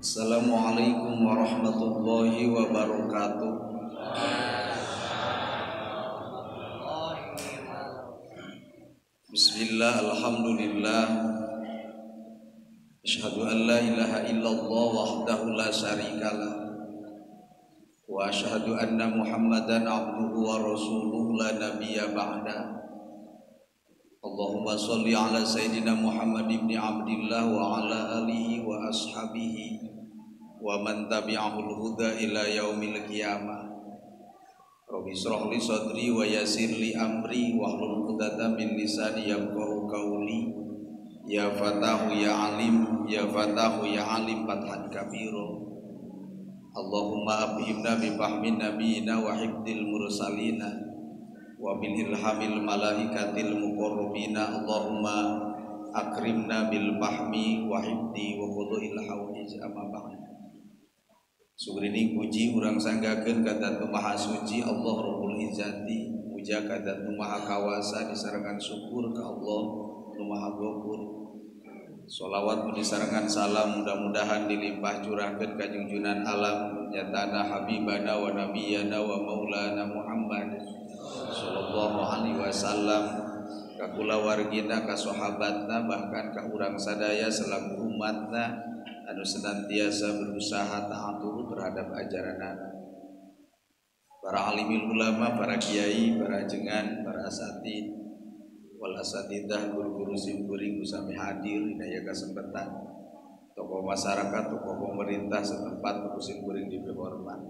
Assalamualaikum warahmatullahi wabarakatuh. Bismillah, alhamdulillah. Asyhadu an la ilaha illallah wahdahu la syarikalah. Wa asyhadu anna Muhammadan abduhu wa rasuluhu la nabiyya ba'da. Allahumma sholli ala sayyidina Muhammad ibn Abdillah wa ala alihi wa ashabihi wa man tabi'ahul huda ila yaumil qiyamah. Rabbi shrah li sadri wa yassir li amri wahlul 'uqdatam min lisani yafqahu qawli. Ya fatahu ya alim, ya fatahu ya alim fathan kabira. Allahumma abhimna bi fahmin nabiyina wa hifdzil mursalina wa bil ilhamil malaikatil muqarrabina. Allahumma akrimna bil fahmi wa hifdzi wa qudil hawaij amma ba'd. Sugrini puji urang sanggakeun ka Zat Maha Suci Allah Rabbul Izzati, puja ka Zat Maha Kawasa, disarengan syukur ka Allah Nu Maha Ghafur. Sholawat disarengan salam mudah-mudahan dilimpah curahkeun ka junjunan alam nyatana habibana wa nabiyana wa maulana Muhammad sallallahu alaihi wasallam, ka kulawargina, ka sahabatna, bahkan ka urang sadaya selaku umatna anu senantiasa berusaha taat turut terhadap ajaran para alimil ulama, para kiai, para jengan, para asatid wal asatidah, guru-guru simkuring sami hadir dina kesempatan, tokoh masyarakat, tokoh pemerintah setempat, tokoh simkuring dihormat,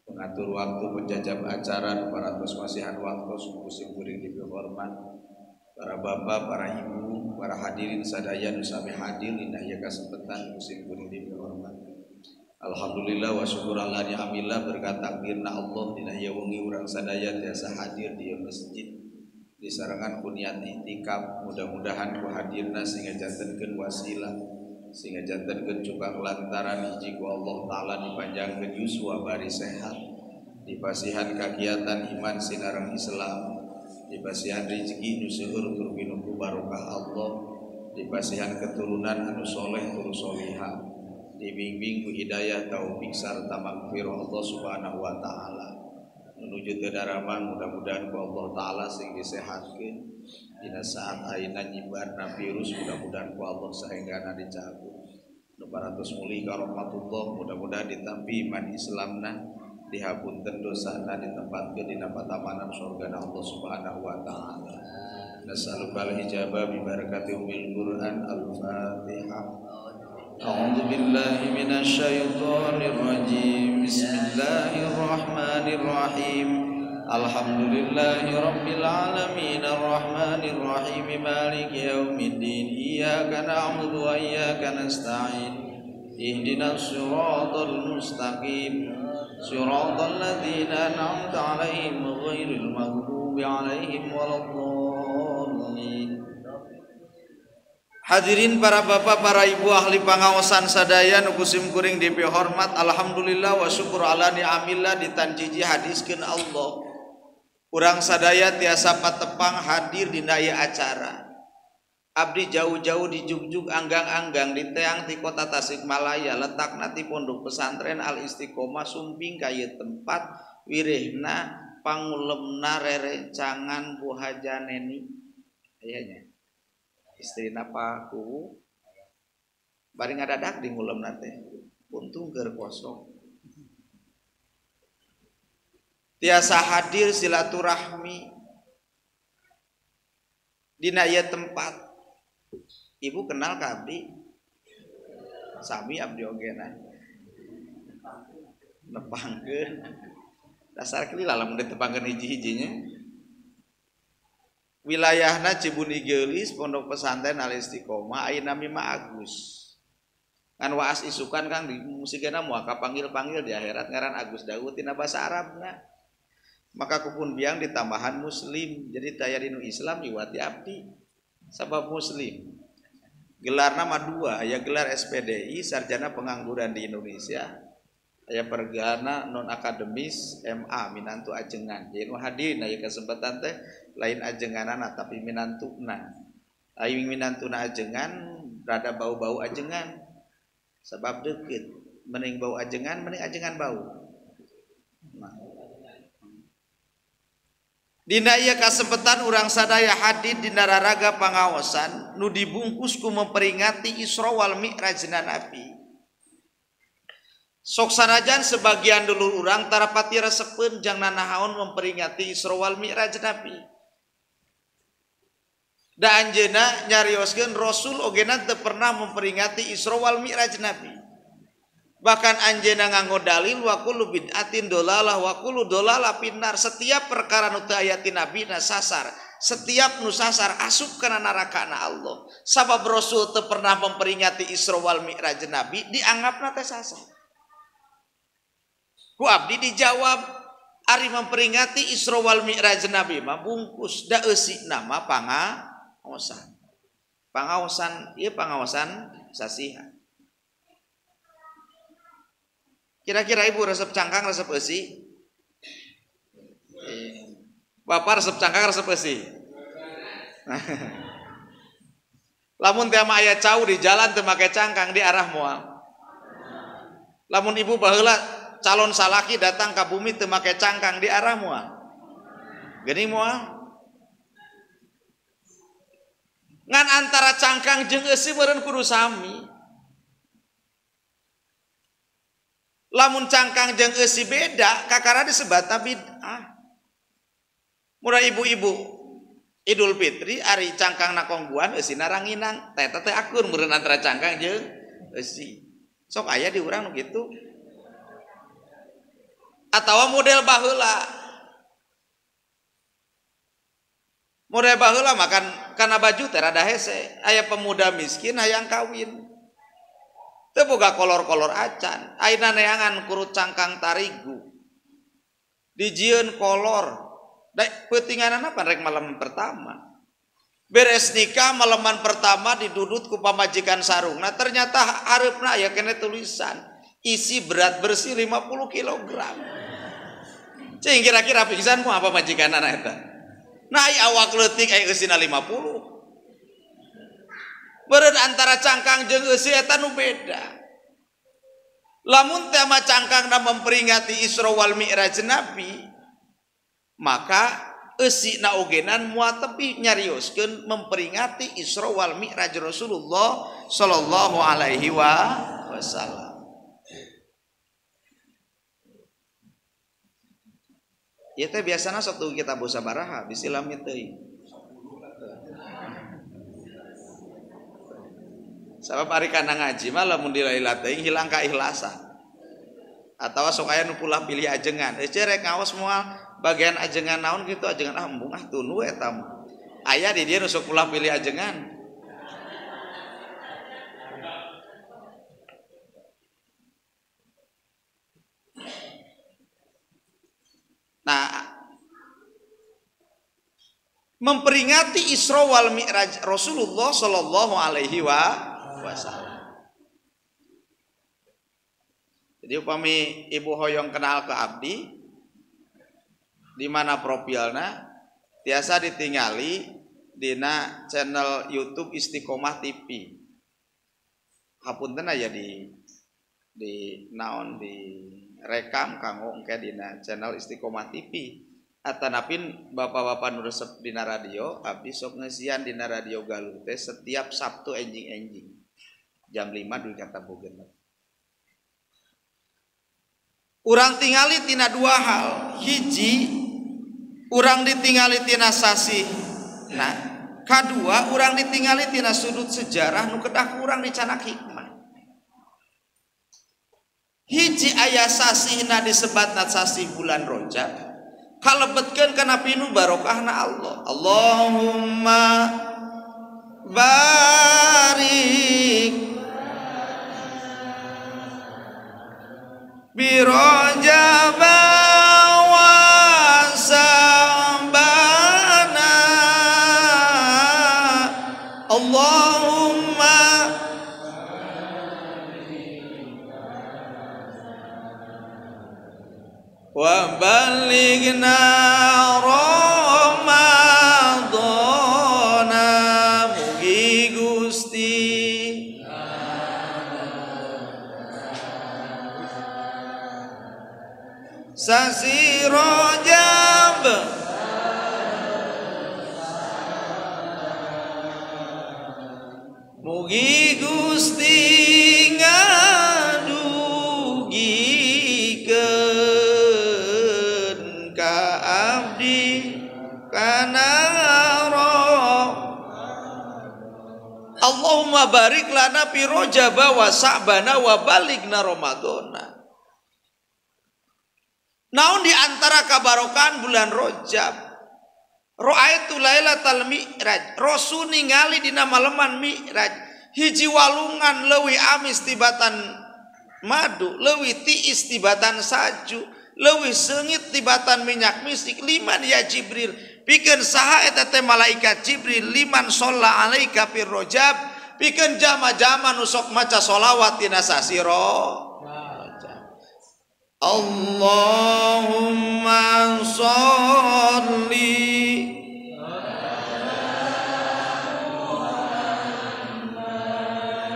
pengatur waktu, penjajab acara, para masihan waktu tokoh simkuring dihormat, para bapak, para ibu, para hadirin sadaya nu sami hadir dina kesempatan musim kuring dihormat. Alhamdulillah wa syukur ala ni'amillah, berkat takdirna Allah dina wengi urang sadaya tiasa hadir di masjid disarengan ku niat iktikaf. Mudah-mudahan ku hadirna sehingga jantenkeun wasilah, sehingga jantenkeun cukang lantaran hiji ku Allah taala dipanjangkeun yuswa bari sehat, dipasihan kagiatan iman sinareng Islam, dipasihan rezeki nu seueur tur pinuku barokah Allah, dipasihan keturunan anu soleh tur solihah, dibimbing ku hidayah taufik sarta magfirah Allah Subhanahu wa taala. Menuju ke daraman mudah-mudahan ku Allah taala sing disehatkeun dina saat ayeuna nyebarna virus, mudah-mudahan ku Allah saenggana dicabut. Nu baratos muli ka rahmatullah, mudah-mudahan ditampi iman Islamna, dihapunten dosana, ditempatkeun dina patamanan surgana Allah Subhanahu wa taala. Nas'alukal hijabah bi barakati umil Qur'an. Al-Fatihah. A'udzu billahi minasyaitonir rajim. Bismillahirrahmanirrahim. Alhamdulillahi rabbil alamin, arrahmanir rahim, maliki yaumiddin. Iyyaka na'budu wa iyyaka nasta'in. Ihdinas siratal mustaqim, siratal ladzina an'amta 'alaihim ghairil maghdubi 'alaihim waladdallin. Hadirin para bapak, para ibu, ahli pangaosan sadaya nu kusim kuring dipihormat. Alhamdulillah wa syukur ala ni'amillah, ditanjiji hadiskeun Allah. Urang sadaya tiasa patepang hadir dina ieu acara. Abdi jauh-jauh di Jugjug, anggang-anggang di teang ti kota Tasikmalaya, letakna ti pondok pesantren Al Istiqomah, sumping ka ieu tempat wirihna pangulemna rerencangan Bu Haja Neni ayanya istrina Pak Kuwu, bari ngadadak di ngulemna teh untung keur kosong. Tiasa hadir silaturahmi dina ieu tempat. Ibu kenal ka abdi? Sami abdi ogena nepangkeun dasar kelila lamun ditepangkeun hiji-hijinya. Wilayahna Cibuni Geulis, pondok pesantren Al Istiqomah, ayeuna mah Agus. Kan waas isukan kan di musikena moal kapanggil-panggil di akhirat ngaran Agus Daud tina basa Arabna. Maka kupun biang ditambahan muslim, jadi taya dinu Islam iwati abdi sabab muslim. Gelar nama dua, aya gelar SPDI sarjana pengangguran di Indonesia, aya pergana non akademis MA minantu ajengan. Jadi nu hadir aya kesempatan teh lain ajenganana tapi minantuna. Aing minantuna ajengan rada bau-bau ajengan. Sebab deukeut, mending bau ajengan, mending ajengan bau. Nah. Dina ieu kasempatan urang sadaya hadir dina raraga pangaosan nu dibungkus ku memperingati Isra wal Mi'rajna Nabi. Sok sanajan sebagian dulur urang tarapati resepeun jang nanahaon memperingati Isra wal Mi'raj Nabi. Da anjeunna nyarioskeun Rasul ogena teu pernah memperingati Isra wal Mi'raj Nabi. Bahkan anjeunna nganggo dalil wa kullu bid'atin dolalah wa kullu dolalah finnar. Setiap perkara nu teu aya ti nabi na sasar, setiap nu sasar asup kana narakana Allah. Sabab Rasul teu pernah memperingati Isra wal Mi'raj Nabi, dianggapna teh sasar. Ku abdi dijawab, ari memperingati Isra wal Mi'raj Nabi mah bungkus da eusi nama pangaosan. Pangaosan ieu pangaosan sasihan. Kira-kira ibu resep cangkang resep eusi? Bapak resep cangkang resep eusi? Lamun teh mah aya cau di jalan teu make cangkang di arah moal. Lamun ibu baheula calon salaki datang ke bumi teu make cangkang di arah moal. Geuning moal. Ngan antara cangkang jeung eusi meureun kudu sami. Lamun cangkang jeung eusi beda, kakara disebatna bid'ah. Murah ibu-ibu Idul Fitri ari cangkang nakongguan eusina ranginang, eta teh akur meureun antara cangkang jeung eusi. Sok aya di urang nu kitu. Atawa model baheula. Model baheula makan kana baju teh rada hese, aya pemuda miskin hayang kawin. Teu boga kolor-kolor acan, ayeuna neangan kurut cangkang tarigu. Dijieun kolor. Da peutinganana pan rek malam pertama. Beres nikah malaman pertama didudut ku pamajikan sarungna, ternyata hareupna aya kene tulisan, isi berat bersih 50 kg. Cing kira-kira pingsan ku apa majikanana eta? Nah, awak leutik aya eusina 50. Beureun antara cangkang jeung eusi eta nu beda. Lamun teh mah cangkangna memperingati Isra wal Mi'raj Nabi, maka eusina ogenan moal tepi nyarioskeun memperingati Isra wal Mi'raj Rasulullah sallallahu alaihi wasallam. Ieu teh biasana satu kita bosa baraha bisi lamit teuing. Sabab ari kana ngaji mah lamun dilaila teuing hilang kaikhlasan. Atawa sok aya nu pulah pilih ajengan. Eueuh rek ngaos moal bagian ajengan naon kitu ajengan embung tunu eta mah. Aya di dieu nu sok pulah pilih ajengan. Nah, memperingati Isra wal Mi'raj Rasulullah sallallahu alaihi wasallam. Jadi upami ibu hoyong kenal ke abdi di mana profilna tiasa ditingali dina channel YouTube Istiqomah TV. Hapunten aya di naon di rekam kanggo engke dina channel Istiqomah TV. Atanapin bapak-bapak nu resep dina radio abdi sok ngeusian dina radio Galuh teh setiap Sabtu enjing-enjing jam 5 dugi kata bogeun. Urang tingali tina dua hal. Hiji, urang ditingali tina sasih. Nah, kadua urang ditingali tina sudut sejarah nu kedah urang dicanak hikmah. Hiji aya sasihna disebatna sasih bulan Rajab. Kalebetkeun kana pinu barokahna Allah. Allahumma barik birojaba wa sabana Allahumma wa balighna Ramadana mugi Gusti sasi Rajab mugi Gusti ngadugikeun ka abdi kana Allahumma barik lana fi Rajab wa Sa'bana wa balighna Ramadana. Naon di antara kabarokan bulan Rajab? Ra'aitu lailatal mi'raj. Rasul ningali dina maleman mi'raj. Hiji walungan leuwih amis tibatan madu, leuwih tiis tibatan saju, leuwih seungit tibatan minyak misik. Liman ya Jibril. Pikeun saha eta teh malaikat Jibril liman sholla alaika fir Rajab. Pikeun jama-jama nu sok maca sholawat dina sasi Rajab. Allahumma sholli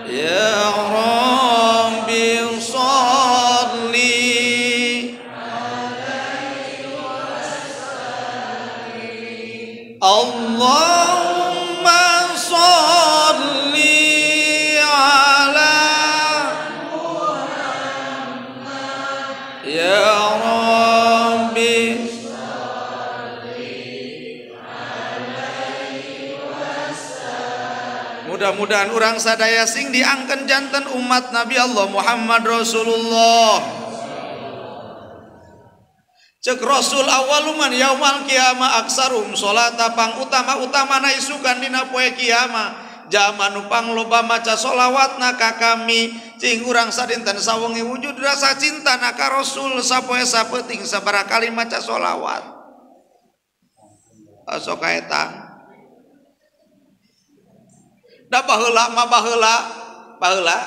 ya Rabbi sholli Allahumma sholli ala ya Rabbi mudah-mudahan urang sadaya sing diangken janten umat Nabi Allah Muhammad Rasulullah. Cek Rasul awaluman yaumal qiyamah aksarum sholata pang utama-utamana isukan dina poe kiamah zaman upang loba maca sholawatna ka kami cing urang sadinten sawengi wujud rasa cinta na ka Rasul sapoe sapeuting sabarakali maca sholawat sok kaeta da baheula mah baheula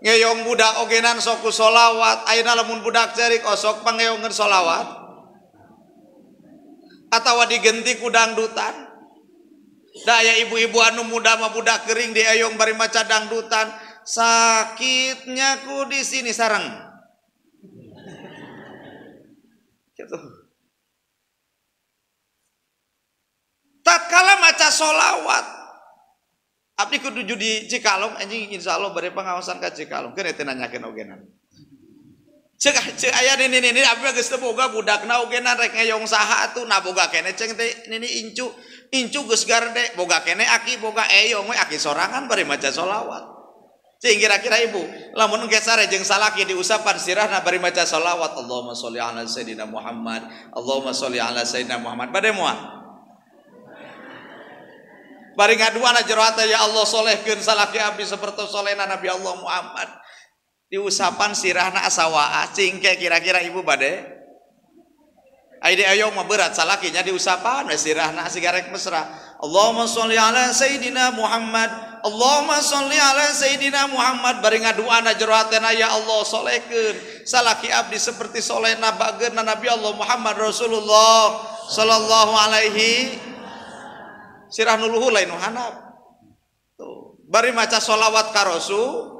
ngeyong budak ogenan sok ku sholawat ayeuna lamun budak cerik osok pangeongeun sholawat atawa digenti ku dangdutan. Daya ibu-ibu anu muda mah budak kering diayong bari maca dangdutan sakitnya ku di sini sareng gitu. Tatkala maca sholawat abdi kudu di Cikalong anjing insyaallah bari pangaosan ka Cikalong keun teh nanyakeun ogenan cek aya nini abdi geus teu boga budakna ogenan rek ngeyong saha atuh na boga keneh ceng teh nini incu geus garde boga keneh aki boga eyong we aki sorangan bari maca sholawat cing kira-kira ibu lamun engke sare jeung salaki diusapan sirahna bari maca sholawat Allahumma sholli ala sayyidina Muhammad Allahumma sholli ala sayyidina Muhammad bade moal bari ngaduana jero hate ya Allah solehkeun salaki abdi saperto solehna Nabi Allah Muhammad diusapan sirahna asawa cingke kira-kira ibu bade aide ayo mah berat salakinya diusapan sirahna sigarek mesra Allahumma sholli ala sayyidina Muhammad Allahumma sholli ala sayyidina Muhammad bari ngaduana jero hatena ya Allah solehkeun salaki abdi seperti solehna bageuna Nabi Allah Muhammad Rasulullah sallallahu alaihi sirah nu luhur lain nu handap tuh bari maca sholawat ka Rasulullah.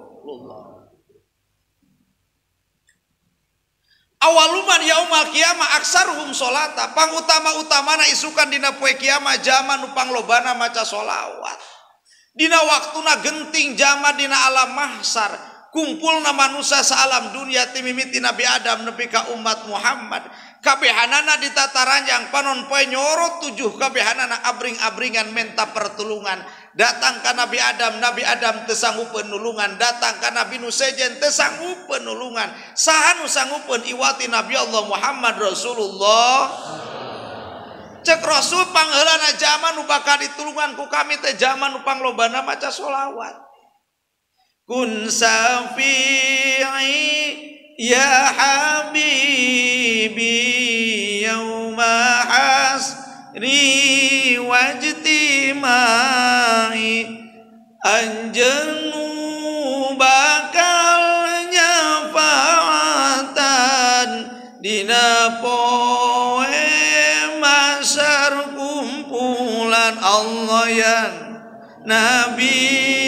Awaluman yaumal qiyamah aksaruhum sholata pang utama-utamana isukan dina poe kiamah zaman nu panglobana maca sholawat dina waktuna genting zaman dina alam mahsyar kumpulna manusia saalam dunia timimiti Nabi Adam nepi ka umat Muhammad kabehanana ditataranjang panon poe nyorot 7 kabehanana abring-abringan menta pertulungan datang ka Nabi Adam teu sanggupeun nulungan datang ka Nabi nu sejen teu sanggupeun nulungan saha nu sanggupeun iwati Nabi Allah Muhammad Rasulullah cek Rasul pangheulana zaman nu bakal ditulungan ku kami teh zaman nu panglobana maca sholawat kun safi'i ya habibi yauma hasri wajtimai anjenu bakal nyafatan dina poe masar kumpulan Allah yan Nabi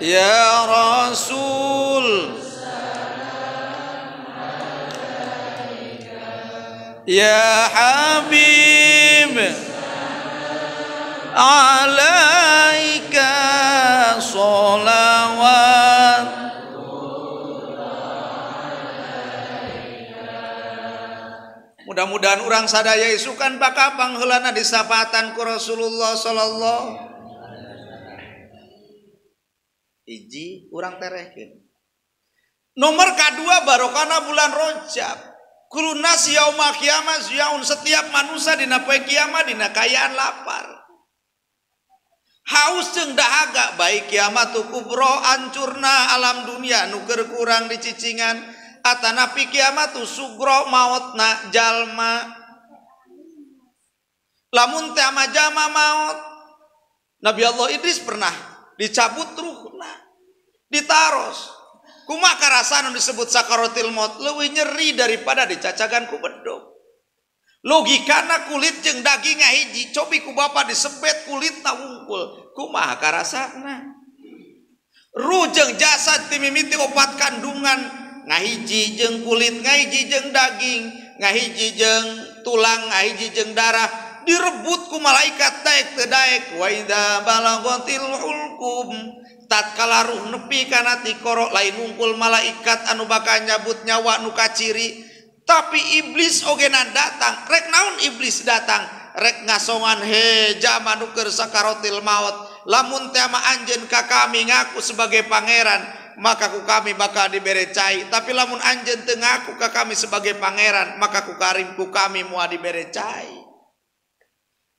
ya Rasul ya Habib alaika sholawat mudah-mudahan urang sadaya isukan bakapang heulana disapatan ku Rasulullah sallallahu hiji urang terehkeun nomor kedua barokana bulan Rajab kulunas yaumul kiamat yaun setiap manusia dina poe kiamat dina kayaan lapar haus jeung dahaga baik kiamat kubro ancurna alam dunia nu keur kurang dicicingan atanapi kiamat sugro mautna jalma lamun teh majama maut Nabi Allah Idris pernah dicabut ruhna ditaros kumaha karasana disebut sakaratil maut leuwih nyeri daripada dicacagan ku bedog logikana kulit jeung daging hiji cobi ku bapa disebet kulitna wungkul kumaha karasana ruh jeung jasad ti mimiti opat kandungan ngahiji jeung kulit ngahiji jeung daging ngahiji jeung tulang ngahiji jeung darah direbut ku malaikat daek teu daek wa idza balaghatil hulqum tatkala ruh nepi kana ti korok lain nungkul malaikat anu bakal nyabut nyawa nu kaciri tapi iblis ogenan datang rek naon iblis datang rek ngasongan he jama nu keur sakaratil maut lamun teh mah anjeun ka kami ngaku sebagai pangeran maka ku kami bakal dibere cai tapi lamun anjeun teu ngaku ka kami sebagai pangeran maka ku kami moal dibere cai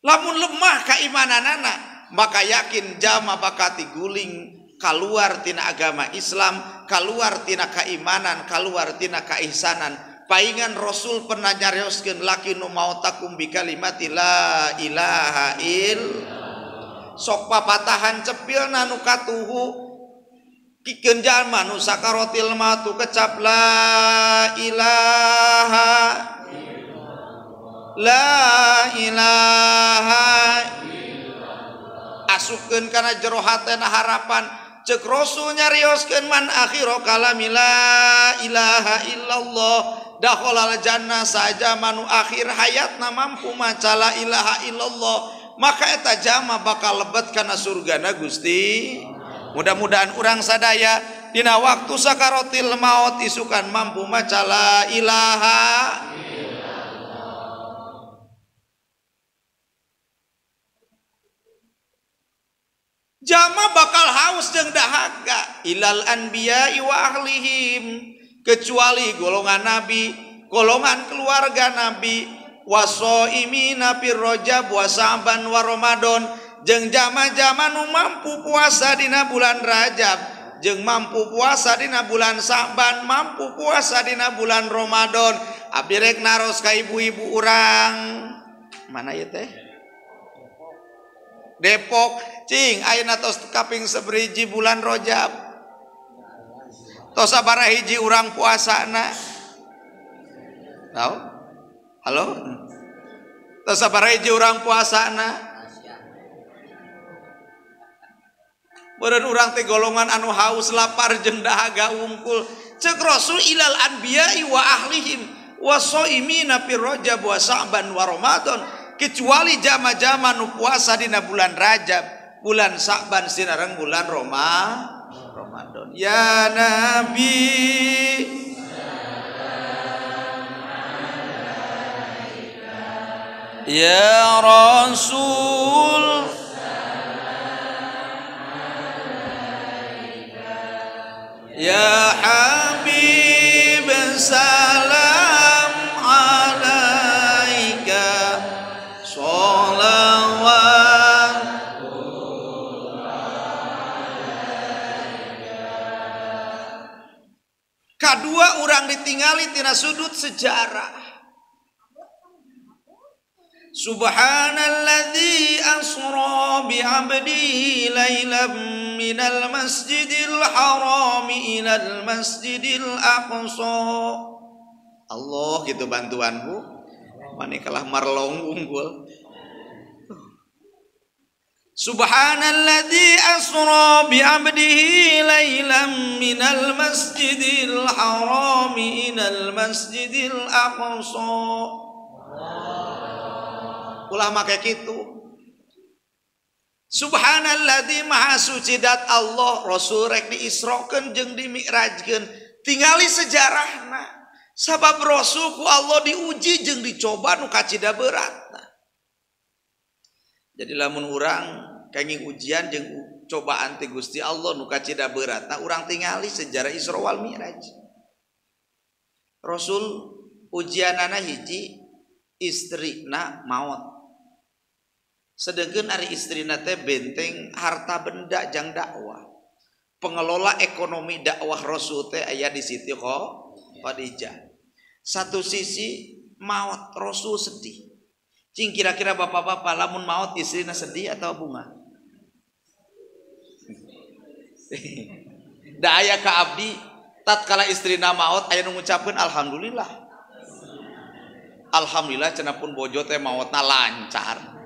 lamun lemah kaimananana maka yakin jama bakal diguling keluar tina agama Islam keluar tina keimanan keluar tina kaihsanan paingan Rasul pernah nyarioskeun laki nu mautakum bi kalimati la ilaha illallah sok papatahan cepilna nu katuhu pikeun jalma nu sakaratil maut kecap la ilaha asupkeun kana jero hatena harapan cek Rasul nyarioskeun man akhiru kalami la ilaha illallah dakhalal jannah saja manu akhir hayatna mampu maca la ilaha illallah maka eta jama bakal lebet kana surgana Gusti mudah-mudahan urang sadaya dina waktu sakaratil maut isukan mampu maca la ilaha jama bakal haus jeung dahaga ilal anbiya'i wa ahlihim kecuali golongan nabi golongan keluarga nabi wasoimina fir rajab wa sa'ban wa ramadan jeung jama-jama nu mampu puasa dina bulan Rajab jeung mampu puasa dina bulan Sa'ban mampu puasa dina bulan Ramadan abdi rek naros ka ibu-ibu urang mana ieu teh Depok cing ayeuna tos kaping saberiji bulan Rajab tos sabaraha hiji urang puasana tahu halo tos sabaraha hiji urang puasana beureun urang teh golongan anu haus lapar jeung dahaga wungkul ceuk Rasul ilal anbiya'i wa ahlihim wa shaimina fir rajab wa sa'ban wa ramadan kecuali jama-jama nu puasa dina bulan Rajab bulan Sa'ban sinareng bulan Ramadan ya Nabi ya Rasul ya Habib salam alaika sholawat kadua urang ditingali tina sudut sejarah subhanalladzi asra bi 'abdihi lailam minal masjidil harami ilal masjidil aqsa. Allah gitu bantuanku. Manikalah marlong unggul. Subhanalladzi asra bi 'abdihi lailan minal masjidil harami ilal masjidil aqsa. Ulah make kitu. Subhanalladzi maha suci dat Allah, Rasul rek diisrokeun jeung dimi'rajkeun. Tingali sejarahna. Sabab Rasul ku Allah diuji jeung dicoba nu kacida beratna. Jadi lamun urang kenging ujian jeung cobaan ti Gusti Allah nu kacida beratna, urang tingali sejarah Isra wal Mi'raj. Rasul ujianana hiji istrina maot. Sedangkan ari istrina teh benteng harta benda jang dakwah. Pengelola ekonomi dakwah Rasul teh aya di Siti Khadijah. Satu sisi maut Rasul sedih. Cing kira-kira bapak-bapak lamun maut istrina sedih atau bunga? Da aya ka abdi tatkala istrina maut aya nu ngucapkeun alhamdulillah. Alhamdulillah cenah pun bojo teh maotna lancar.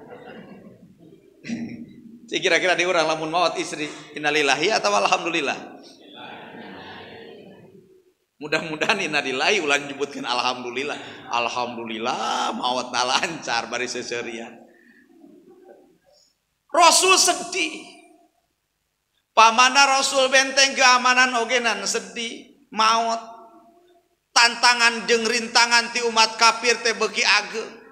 Kira-kira di urang lamun maut istri innalillahi atau alhamdulillah. Mudah-mudahan innalillahi ulah nyebutkeun alhamdulillah. Alhamdulillah maotna lancar bari seseurian. Rasul sedih. Pamana Rasul benteng keamanan ogenan sedih maut. Tantangan jeung rintangan ti umat kafir teh beuki ageung.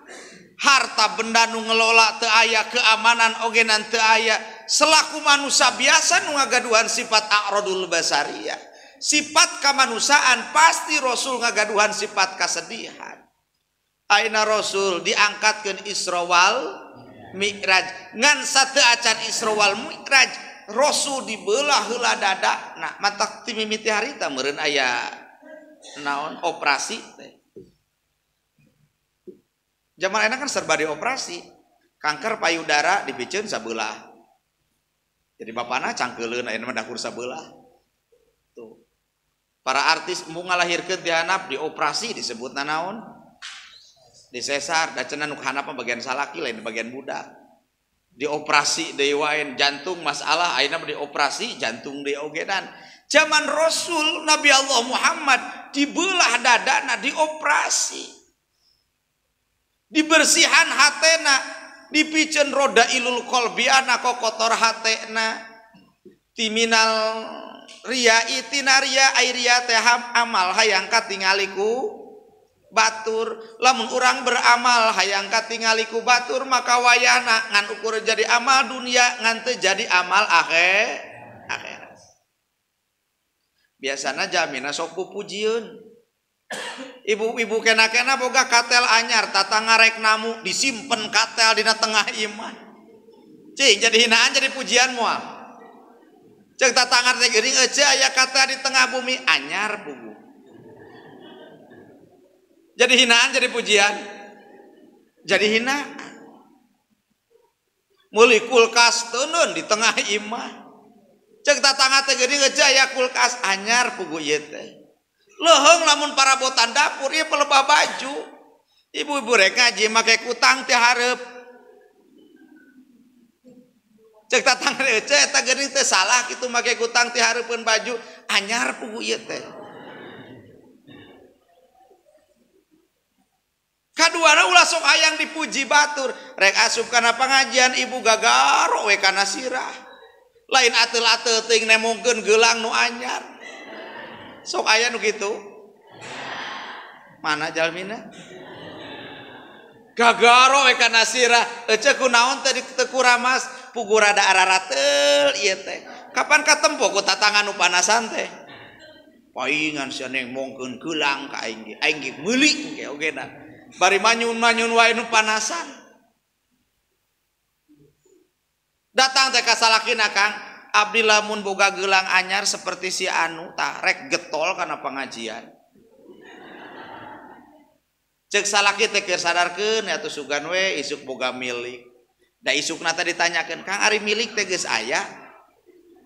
Harta benda nu ngelola teu aya, keamanan ogenan teu aya. Selaku manusia biasa nu ngagaduhan sifat a'radul basariyah, sifat kemanusiaan, pasti Rasul ngagaduhan sifat kesedihan. Aina Rasul diangkatkeun Isra wal Mi'raj. Ngan sateu acan Isra wal Mi'raj, Rasul dibelah heula dadana. Matak ti mimiti harita meureun aya naon operasi teh. Zaman enak kan serba dioperasi. Kanker payudara dipikeun sabelah. Jadi bapana cangkeuleun aya mah dakur sabelah. Tuh. Para artis mau ngalahirkeun ti hanap dioperasi disebutna naon? Disesar, da cenah nu hanap bagian salaki lain bagian budak. Dioperasi deui wae jantung masalah ayeuna dioperasi jantung deui ogenan. Zaman Rasul Nabi Allah Muhammad dibelah dadana dioperasi. Dibersihan hatena, dipikeun roda ilul qalbiana kokotor hatena. Timinal ria itina ria airia teh amal hayang katingaliku batur. Lamun urang beramal hayang katingaliku batur maka wayahna ngan ukur jadi amal dunia ngan teu jadi amal akhirat. Biasana jamina sok pupujieun. Ibu-ibu kena-kena boga katel anyar tata ngarek namu disimpen katel dina tengah iman. Cing jadi hinaan jadi pujian moal. Cek tata ngarek geuning eueuh aya katel di tengah bumi anyar pugu. Jadi hinaan jadi pujian. Jadi hinaan. Meuli kulkas teuneun di tengah iman. Cek tata ngarek geuning eueuh aya kulkas anyar pugu ieu teh. Leuheung lamun parabotan dapur ieu pelebah baju. Ibu-ibu rek ngaji make kutang teh hareup. Cek tatang teh eta geuning teh salah kitu make kutang teh hareupeun baju anyar pugu ieu teh. Kaduana ulah sok hayang dipuji batur, rek asup kana pangajian ibu gagaro we kana sirah. Lain ateul-ateul teuing nemongkeun geulang nu anyar. Sok aya nu kitu. Mana jalmina? Gagaro we kana sirah, eueuh kunaon teh teu kuramas, pugu rada ararateul ieu teh. Kapan katempo ku tatangan nu panasan teh? Paingan sia nemongkeun geulang ka aing ge. Aing ge meuli ge ogena. Bari manyun-manyun wae nu panasan. Datang teh ka salakina Kang. Abdi lamun boga gelang anyar seperti si anu tah rek getol kana pengajian. Cek salaki teh keur sadarkeun atuh sugan we isuk boga milik. Da isukna teh ditanyakeun, "Kang ari milik teh geus aya?"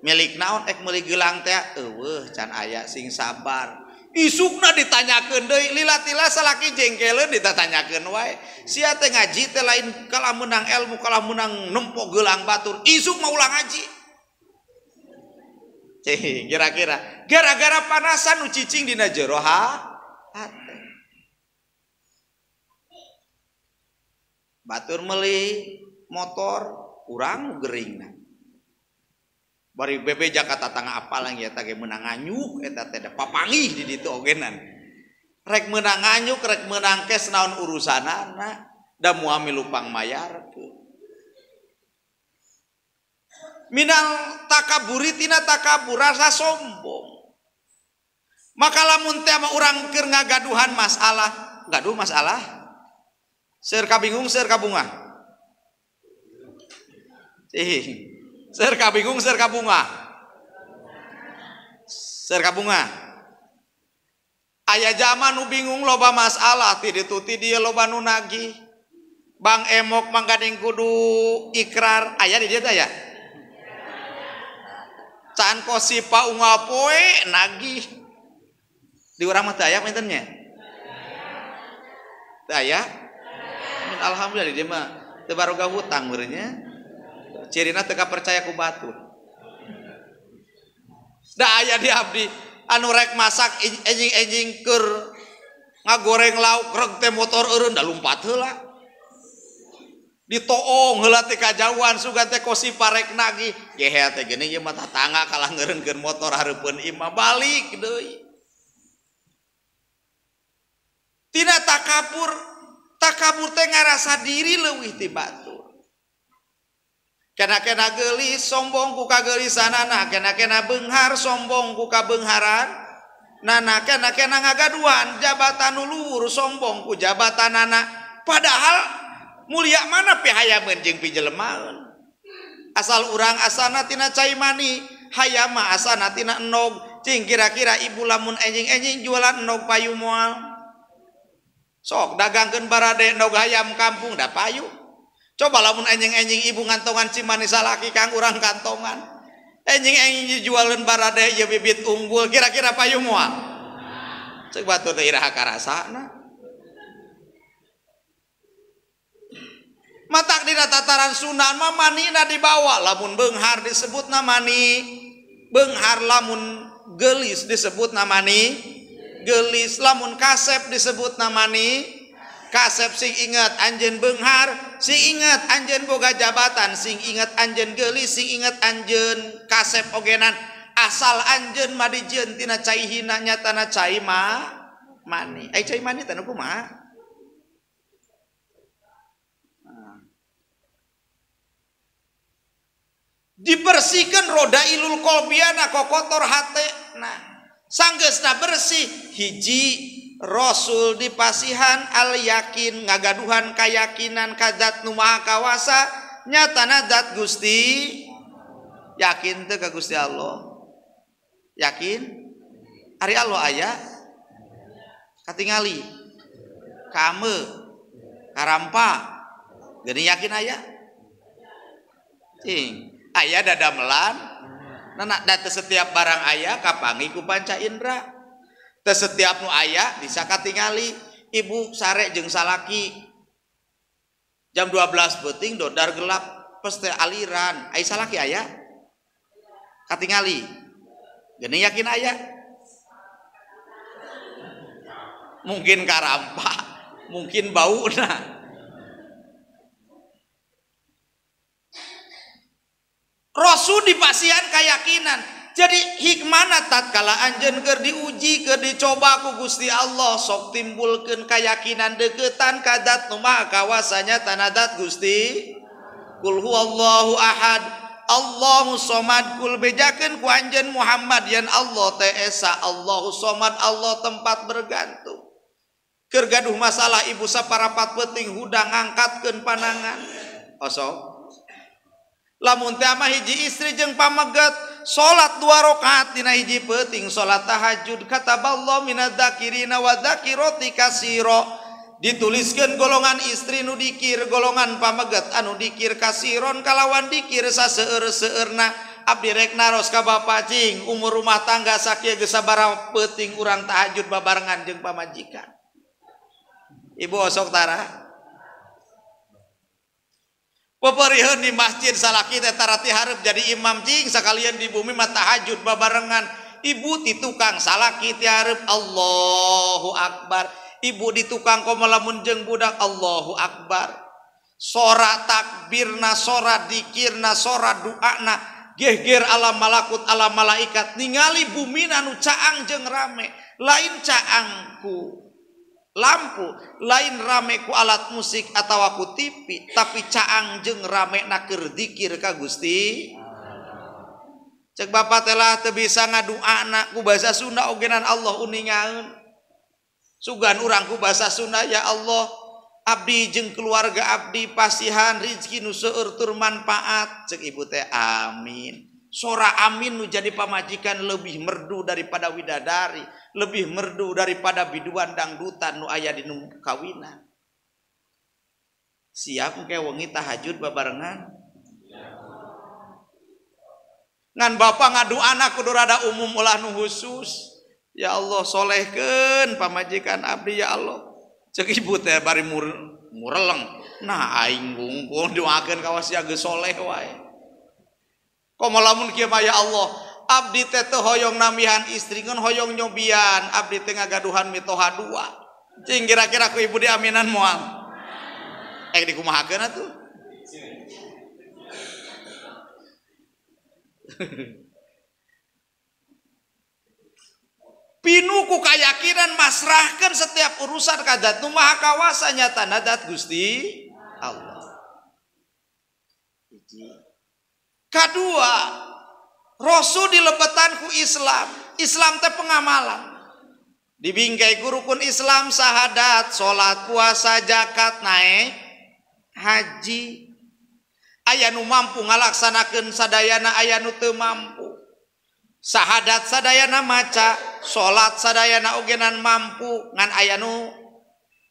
milik naon meuli gelang teh eueuh can aya sing sabar isukna ditanyakeun deui lilatila salaki jengkeleun ditanyakeun wae sia teh ngaji teh lain kalah menang ilmu kalah menang nempo gelang batur isuk mau ulang ngaji kira-kira gara-gara panasan nu cicing dina jero hate batur meuli motor urang geringna bari bebe Jakarta tangga apalang ya tage menang nganyuk eta teh papangih di ditu ogenan rek menang nganyuk rek menang kes naon urusanana da moal milupang mayar minal takaburi tina takabur rasa sombong maka lamun teh mah urang keur ngagaduhan masalah gaduh masalah seur kabingung seur kabungah seur kabingung seur kabungah seur kabungah aya zaman nu bingung loba masalah ti ditu ti dieu loba nu nagih Bang Emok manggading kudu ikrar aya di dieu teh aya can kosipa unggal poe nagih di urang mah teu aya pinten nya teu aya alhamdulillah di dieu mah teu baroga hutang meureun nya cirina teu percaya ku batur da aya di abdi anu rek masak enjing-enjing keur ngagoreng lauk reg teh motor eureun da lumpat heula ditoong heula teh kajauhan sugan teh kosi parek nagih gehe teh geuning ieu mah tatangga kalah ngeureunkeun motor hareupeun imah balik deui tina takabur teh ngarasa diri leuwih ti batur kena geulis sombong ku kageulisanana kena beunghar sombong ku kabeungharan nana kena ngagaduhan jabatan nu luhur sombong ku jabatanana padahal mulia mana pihayameun jeung pijelemaeun asal urang asana tina cai mani hayam mah asana tina enog cing kira-kira ibu lamun enjing-enjing jualan enog payu moal sok dagangkeun barade enog hayam kampung da payu coba lamun enjing-enjing ibu ngantongan cimani salaki kang urang kantongan enjing-enjing jualan barade ieu bibit unggul kira-kira payu moal ceuk batur teh iraha karasana matak dina tataran sunan mah manina dibawa lamun beunghar disebutna mani beunghar lamun geulis disebutna mani geulis lamun kasep disebutna mani kasep sing ingat anjeun beunghar sing ingat anjeun boga jabatan sing ingat anjeun geulis sing ingat anjeun kasep ogenan asal anjeun mah dijieun tina cai hina nyatana cai mani ai cai mani teh kumaha dibersihkan roda ilul kolbiana kokotor hate nah sanggeusna bersih hiji Rasul dipasihan al yakin ngagaduhan kayakinan kadat nu maha kawasa nyatana zat Gusti yakin teu ka Gusti Allah yakin ari Allah aya katingali kame karampa geuning yakin aya cing aya dadamelan nah da teu setiap barang aya kapangi ku panca indra teu setiap nu aya bisa katingali ibu sare jeung salaki jam 12 beuting dodar gelap peste aliran ai salaki aya katingali geuning yakin aya mungkin karampa mungkin bauna Rasul dipasihan keyakinan jadi hikmana tatkala anjeun keur diuji keur dicoba ku Gusti Allah sok timbulkeun keyakinan deukeutan ka zat nu maha kawasanya tanadat Gusti kul huwallahu ahad Allahu somad kul bejakeun ku anjeun Muhammad yen Allah teh esa Allahu somad Allah tempat bergantung keur gaduh masalah ibu saparapat peuting hudang ngangkatkeun panangan osok lamun teh mah hiji istri jeung pameget salat 2 rakaat dina hiji peuting salat tahajud kataballahu minadzakirina wa dzakirati katsira dituliskeun golongan istri nu dikir golongan pameget anu dikir kasiron kalawan dikir saseueur-seueurna abdi rek naros ka bapa cing umur rumah tangga sakieu geus sabaraha peuting urang tahajud babarengan jeung pamajikan. Ibu osok tara papariheun di masjid salaki teh tarati hareup jadi imam cing sakalian di bumi mah tahajud babarengan. Ibu di tukang salaki ti hareup Allahu Akbar. Ibu di tukang komo lamun jeung budak Allahu Akbar. Sora takbirna, sora dikirna, sora doana, geger alam malakut alam malaikat ningali bumi anu caang jeung rame. Lain caangku lampu, lain rame ku alat musik atawa ku TV, tapi caang jeung rame na keur dikir ka Gusti. Cek bapak telah teu bisa ngadoana ku basa Sunda ogenan Allah uningaeun. Sugan urang ku basa Sunda ya Allah abdi jeung keluarga abdi pasihan rezeki nu seueur tur manfaat. Cek ibu teh amin. Sora amin nu jadi pamajikan lebih merdu daripada widadari, lebih merdu daripada biduan dangdutan nu aya di nu kawinan. Siap engke wengi tahajud babarengan. Ngan bapak ngadoana kudu rada umum ulah nu khusus. Ya Allah solehkeun pamajikan abdi ya Allah. Cek ibu teh bari mureleng. Nah aing gungkul doakeun ka wasiya geus soleh wae. Komo lamun kieu mah ya Allah, abdi teh teu hoyong namihan istri ngan hoyong nyobian, abdi teh ngagaduhan mitoha dua. Cing kira-kira ku ibu diaminan moal. Dikumahakeun atuh. Pinu ku kayakinan masrahkan setiap urusan kadat nu maha kawasa nyata nadat Gusti Allah. Kadua, Rasul dilebetan ku Islam. Islam teh pengamalan. Dibingkai ku rukun Islam sahadat, salat, puasa, zakat, naik haji. Aya nu mampu ngalaksanakeun sadayana, aya nu teu mampu. Sahadat sadayana maca, salat sadayana ogenan mampu, ngan aya nu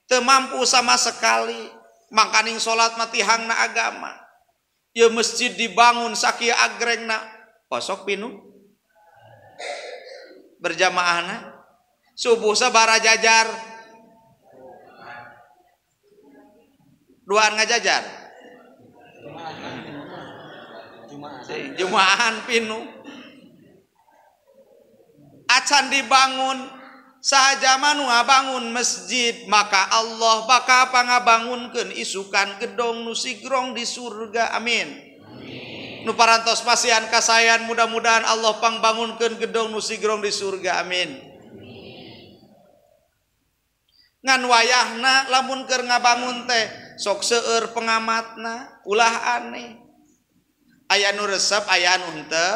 teu mampu sama sekali. Mangkaning salat mah tihangna agama. Ye masjid dibangun sakieu agrengna, posok pinu berjamaahna. Subuh sabaraha jajar? Duaan ngajajar. Jumaahan pinu. Acan dibangun sahaja manu ngabangun masjid, maka Allah bakal pangabangunkeun isukan gedong nu sigrong di surga. Amin. Nu parantos pasian kasayan mudah-mudahan Allah pangbangunkeun gedong nu sigrong di surga. Amin. Ngan wayahna lamun keur ngabangun teh sok seueur pengamatna ulah aneh. Aya nu resep, aya nu henteu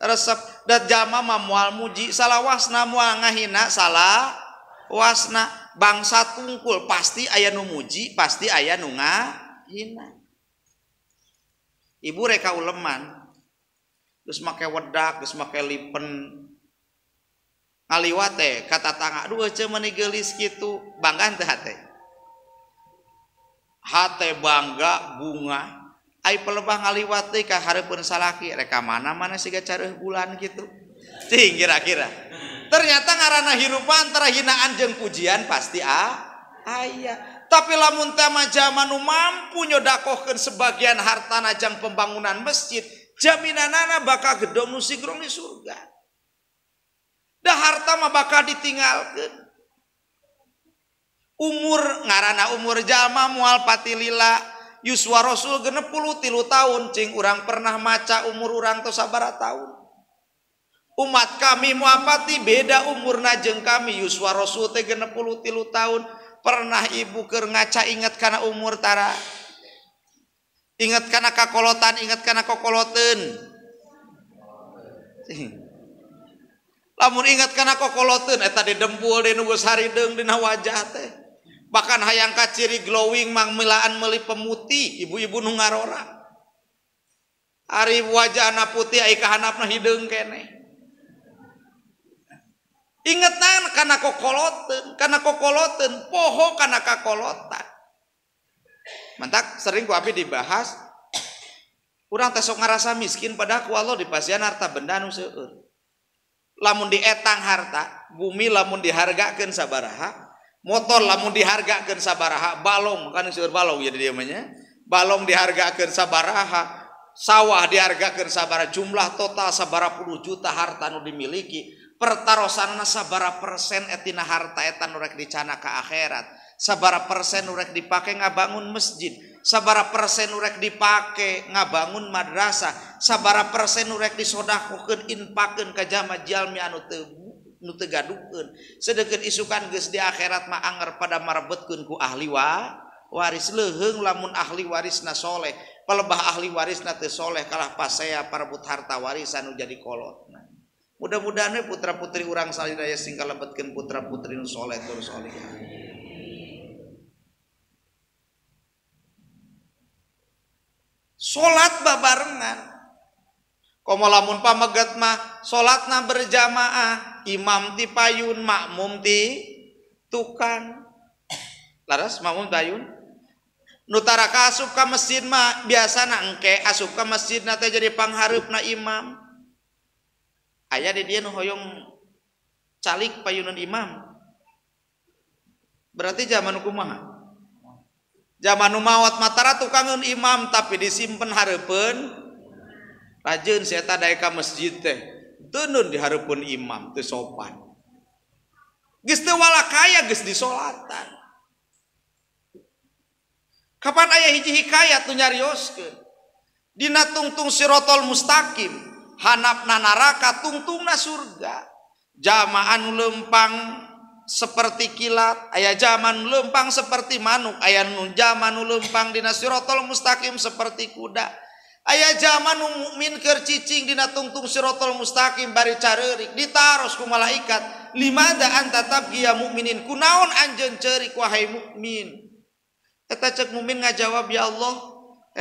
resep. Dat jama mah moal muji salawasna, moal ngahina salawasna. Bangsa tungkul pasti aya nu muji, pasti aya nu ngahina. Ibu reka uleman geus make wedak, geus make lipen, ngaliwat teh kata tangga, aduh ceu meuni geulis kitu, bangga teh hate. Hate bangga bunga. Ai pelebah ngaliwat teh ka hareupeun salaki reka mana siga careuh bulan kitu. Cing kira-kira. Ternyata ngaranna hirupan antara hinaan jeung pujian pasti aya. Tapi lamun teh mah zaman nu mampu nyodakohkeun sebagian hartana jang pembangunan masjid, jaminanana bakal gedong nu sigrong di surga. Da harta mah bakal ditinggalkeun. Umur ngaranna umur jalma moal pati lila. Yuswa Rasul 63 tahun cing urang pernah maca umur urang tos sabaraha tahun. Umat kami muapati beda umurna jeung kami. Yuswa Rasul teh 63 tahun. Pernah ibu keur ngaca inget kana umur tara. Inget kana kakolotan, inget kana kokoloteun. Lamun inget kana kokoloteun eta di dempul di nu geus harideung dina wajah teh. Bahkan hayang ka ciri glowing mang milaan meuli pemutih ibu-ibu nu ngarora. Ari wajahna putih ai ka handapna hideung keneh. Ingetan kana kokoloteun, poho kana kakolotan. Mantak sering ku abi dibahas Urang teh sok ngarasa miskin padahal ku Allah dipasihan harta benda nu seueur. Lamun dietang harta, bumi lamun dihargakeun sabaraha, motor lamun dihargakeun sabaraha, balong kan seueur balong jadi dia mah nya. Balong dihargakeun sabaraha, sawah dihargakeun sabaraha, jumlah total sabaraha puluh juta harta nu dimiliki, pertarosanna sabaraha persen etina harta eta nu rek dicana ka akhirat, sabaraha persen nu rek dipake ngabangun masjid, sabaraha persen nu rek dipake ngabangun madrasah, sabaraha persen nu rek disodakokeun inpakeun ka jalma-jalmi anu teu gadukeun, sedeukeun isukan geus di akhirat mah anger pada marebetkeun ku ahli waris. Leuheung lamun ahli warisna soleh, palebah ahli warisna teu soleh kalah pasea parebut harta warisan nu jadi kolotna. Mudah-mudahan we putra-putri urang sadaya sing kalebetkeun putra-putri nu soleh tur solehah. Salat babarengan. Komo lamun pamegat mah salatna berjamaah, imam ti payun, makmum ti tukang. Laras makmum payun. Nu taraka asup ka masjid mah biasana engke asup ka masjidna teh jadi panghareupna imam. Aya di dieu nu hoyong calik payunan imam. Berarti zaman kumaha? Zaman nu maot matara tukangeun imam tapi disimpen hareupeun rajin si eta daek ka masjid teh teu nun dihareupeun imam teu sopan. Geus teu walakaya geus disolatan. Kapan aya hiji hikayat nu nyarioskeun dina tungtung sirotol mustaqim hanapna naraka tungtungna surga. Jamaah nu lempang seperti kilat, aya zaman lempang seperti manuk, aya nu zaman nu lempang dina sirotol mustaqim seperti kuda, aya zaman nu mukmin keur cicing dina tungtung sirotol mustaqim bari careurik ditaros ku malaikat, limada anta tabghiya mukminin, kunaon anjeun ceurik wahai mukmin. Eta cek mukmin ngajawab, ya Allah,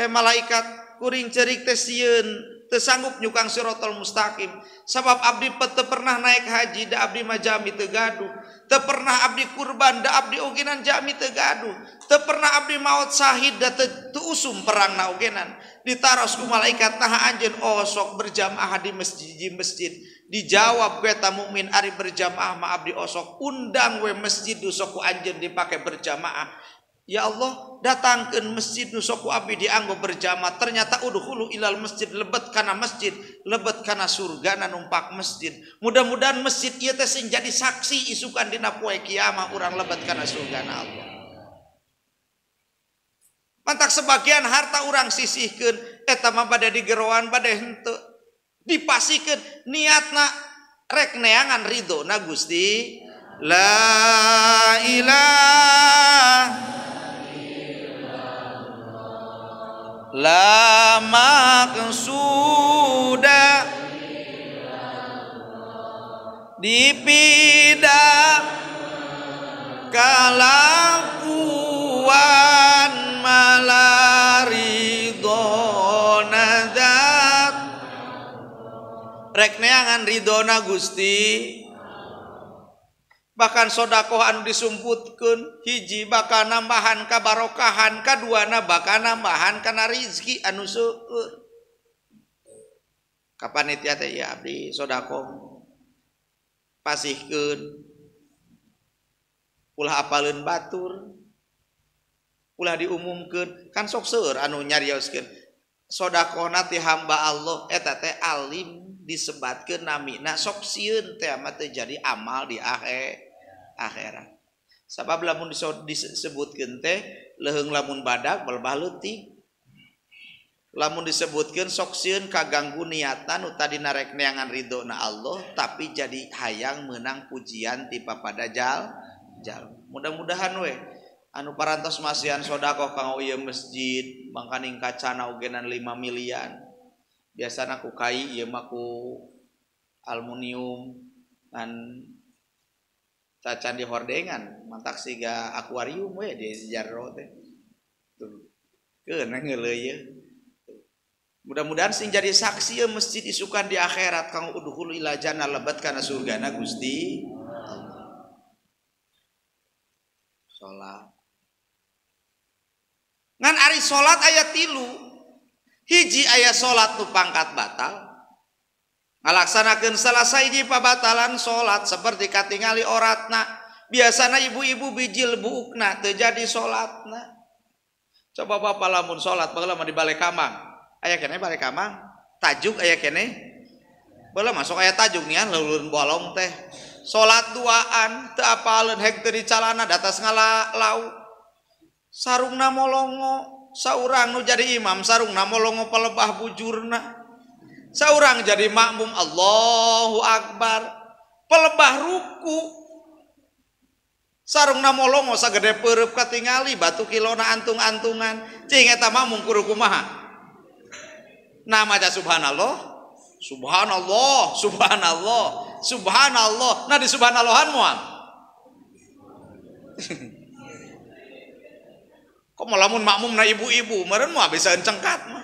malaikat kuring ceurik teh sieun teu sanggup nyukang sirotol mustaqim sabab abdi teu pernah naik haji da abdi mah jami teu gaduh, teu pernah abdi kurban da abdi ogenan jami teu gaduh, teu pernah abdi maot syahid da teu usum perangna ogenan. Ditaros ku malaikat, nah anjeun osok berjamaah di masjid. Dijawab ku eta mukmin, ari berjamaah mah abdi osok undang we masjid sok ku anjeun dipake berjamaah. Ya Allah, datangkeun masjid nu sok ku abdi dianggo berjamaah. Ternyata udkhulu ilal masjid, lebet kana masjid, lebet kana surga numpak masjid. Mudah-mudahan masjid ieu teh sing jadi saksi isukan dina poe kiamah urang lebet kana surgana Allah. Mantak sebagian harta urang sisihkeun eta mah bade digeroan bade henteu. Dipasikeun niatna rek neangan ridona Gusti. La ilaha la maqsuda dipidam kalakuan malaridona dat rek neangan ridona Gusti. Bahkan sodakoh anu disumputkeun hiji bakal nambahan kabarokahan, kaduana bakal nambahan kana rizki anu seueur. Kapanitia teh ya abdi sodakoh pasihkeun ulah apaleun batur ulah diumumkeun kan sok seueur anu nyarioskeun sodakohna ti hamba Allah eta teh alim disebatkeun namina sok sieun teh mah teu jadi amal di akhirat. Sabab lamun disebutkeun teh leuheung lamun badag balbah leutik. Lamun disebutkeun sok sieun kaganggu niatan nu tadi narek neangan ridona Allah tapi jadi hayang meunang pujian ti papada jal. Mudah-mudahan we anu parantos masihan sedekah kanggo ieu masjid mangkaning kacana ogenan 5 miliar. Biasana ku kai ieu mah ku aluminium dan cacan di hordengan mantak siga akuarium we di jaro teh tuh keunang ngeuleuy ye. Mudah-mudahan sing jadi saksi ya masjid isukan di akhirat kang udhul ila jannah lebat kana surgana Gusti Allah. Salat ngan ari salat aya 3 hiji aya salat nu pangkat batal ngalaksanakeun salah sahiji pabatalan salat seperti katingali oratna biasana ibu-ibu bijil buukna teu jadi salatna. Coba bapak lamun salat baheula mah di bale kamang aya keneh bale kamang tajuk aya keneh baheula masuk aya tajuk nian leuleun bolong teh salat duaan teu apaleun heg teu dicalana datas ngalalau sarungna molongo saurang nu jadi imam sarungna molongo palebah bujurna saurang jadi makmum Allahu Akbar pelebah ruku sarungna molongo sagede peureup katingali batu kilona antung-antungan cing eta makmum kudu kumaha nama aja subhanallah subhanallah subhanallah subhanallah nah di subhanallahan moal kok lamun makmum na ibu-ibu meureun moal bisa encengkat mah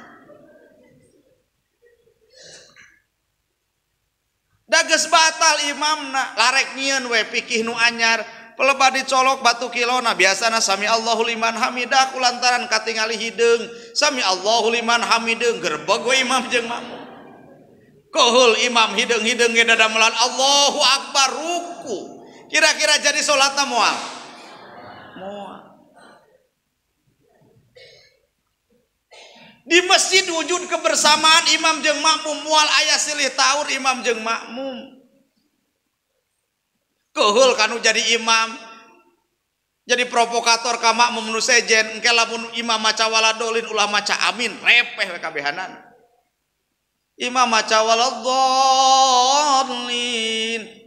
dages batal imamna larek nyieun we pikih nu anyar pelebah dicolok batu kilona biasana sami Allahu liman hamidah kulantaran katingali hideung sami Allahu liman hamideung gerbeg we imam jeung makmum kohul imam hideung-hideung ge dadamelan Allahu Akbar ruku kira-kira jadi salatna moal di masjid wujud kebersamaan imam jeung makmum moal aya silih taur imam jeung makmum keheul kanu jadi imam jadi provokator ka makmum nu sejen engke lamun imam maca waladolin ulah maca amin repeh we kabehanan imam maca waladolin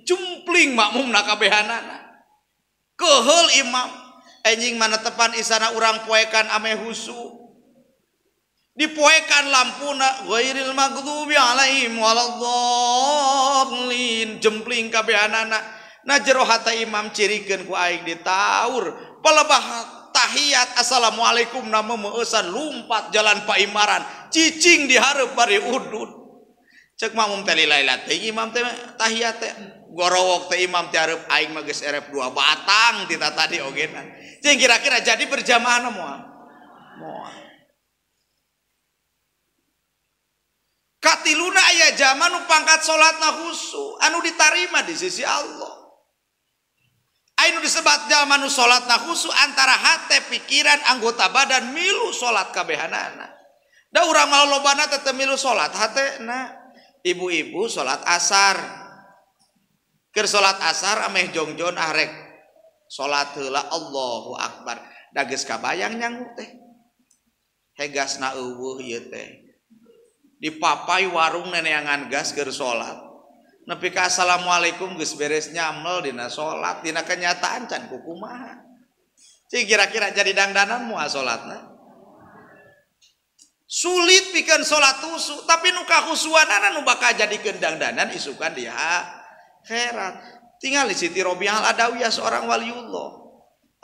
cumpling makmumna kabehanana keheul imam enjing manetepan isana urang poekan ame husu dipoekan lampuna ghairil maghdubi alaihim waladdallin jempling kabehanana na jero hata imam cirikeun ku aing ditaur palebah tahiyat assalamualaikum na meumeusan lumpat jalan paimaran cicing di hareup bari udud ceuk makmum teh lilaila teh imam teh tahiyat teh gorowok teh imam teh hareup aing mah geus erep 2 batang ti tadi ogenan cing kira-kira jadi berjamaah na moal katiluna aya zaman nu pangkat salatna khusu anu ditarima di sisi Allah anu disebat zaman nu salatna khusu antara hate pikiran anggota badan milu salat kabehanana da urang malolobana teh milu salat hatena ibu-ibu salat asar keur salat asar ameh jongjon arek salat heula Allahu Akbar da geus kabayang nyangu teh hegasna eueuh ieu teh dipapai warung neneangan gas keur salat nepi ka assalamualaikum geus beres nyamel dina salat dina kenyataan can kukumaha cing kira-kira jadi dangdanan moal salatna sulit pikeun salat husu tapi nu kahusuanana nu bakal jadikeun dangdanan isukan di akhirat tingali Siti Robiah Al-Adawiyah seorang waliullah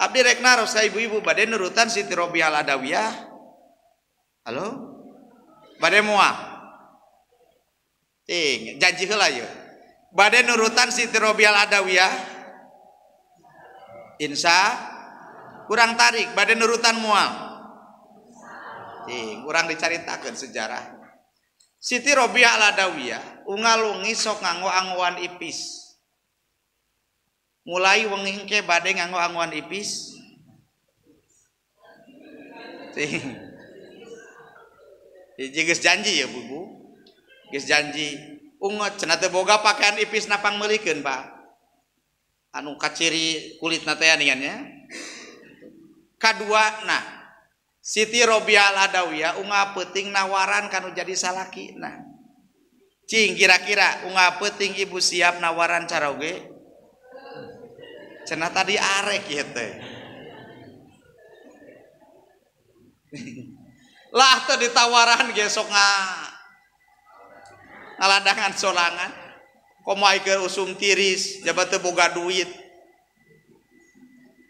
abdi rek naros ka ibu-ibu bade nurutan Siti Robiah Al-Adawiyah halo bade moal janji heula yeuh bade nurutan Siti Robiah Al-Adawiyah insya kurang tarik bade nurutan moal kurang dicaritakeun sejarah Siti Robiah Al-Adawiyah ungalungi sok nganggo angoan ipis mulai wengi engke bade nganggo angoan ipis geus janji ya Bu geus janji unget cenah teu boga pakaian ipis napang meulikeun Pak anu kaciri kulitna teh ningannya kadua nah Siti Robiah Al-Adawiyah unggah peuting nawaran kanu jadi salakina cing kira-kira unggah peuting ibu siap nawaran cara oge cenah tadi arek ieu teh lah teu ditawaran ge sok ngaladangan solangan komoai ke usum tiris jabat teu boga duit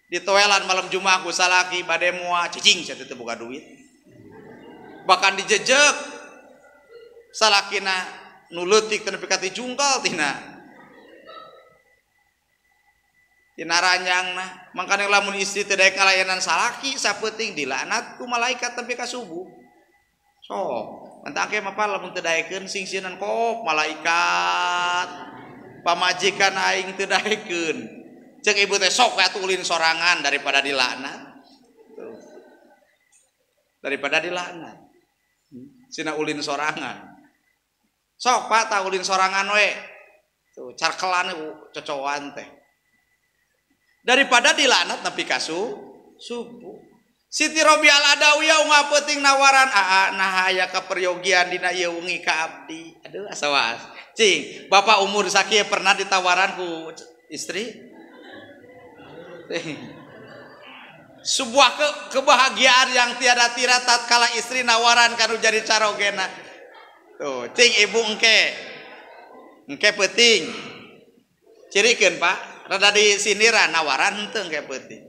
ditoelan malam Jumat ku salaki bade moal cicing sia teu boga duit bahkan dijejek salakina nu leutik teu nepi ka ti jungkal tina ranjangna mangkana lamun istri teu daek ngalayanan salaki sapeuting dilaknat ku malaikat nepi ka subuh sok Entah ke mapa lamun teu daekeun singsieunan kok malaikat pamajikan aing teu daekeun. Ceuk ibu teh sok atuh ulin sorangan daripada dilaknat. Daripada dilaknat. Sina ulin sorangan. Sok Pak tah ulin sorangan we. Tuh carkelan cocokan teh. Daripada dilaknat nepi ka subuh. Siti Robial Adawiyah ungah peuting nawaran nah aya kaperyogian dina ieu wengi ka abdi. Aduh asa waas. Cing, bapak umur sakieu pernah ditawaran ku istri? Sebuah kebahagiaan yang tiada tira tatkala istri nawaran kanu jadi carogena. Tuh, cing ibu engke peuting. Cirikeun Pak, rada di sindiran nawaran henteu engke peuting.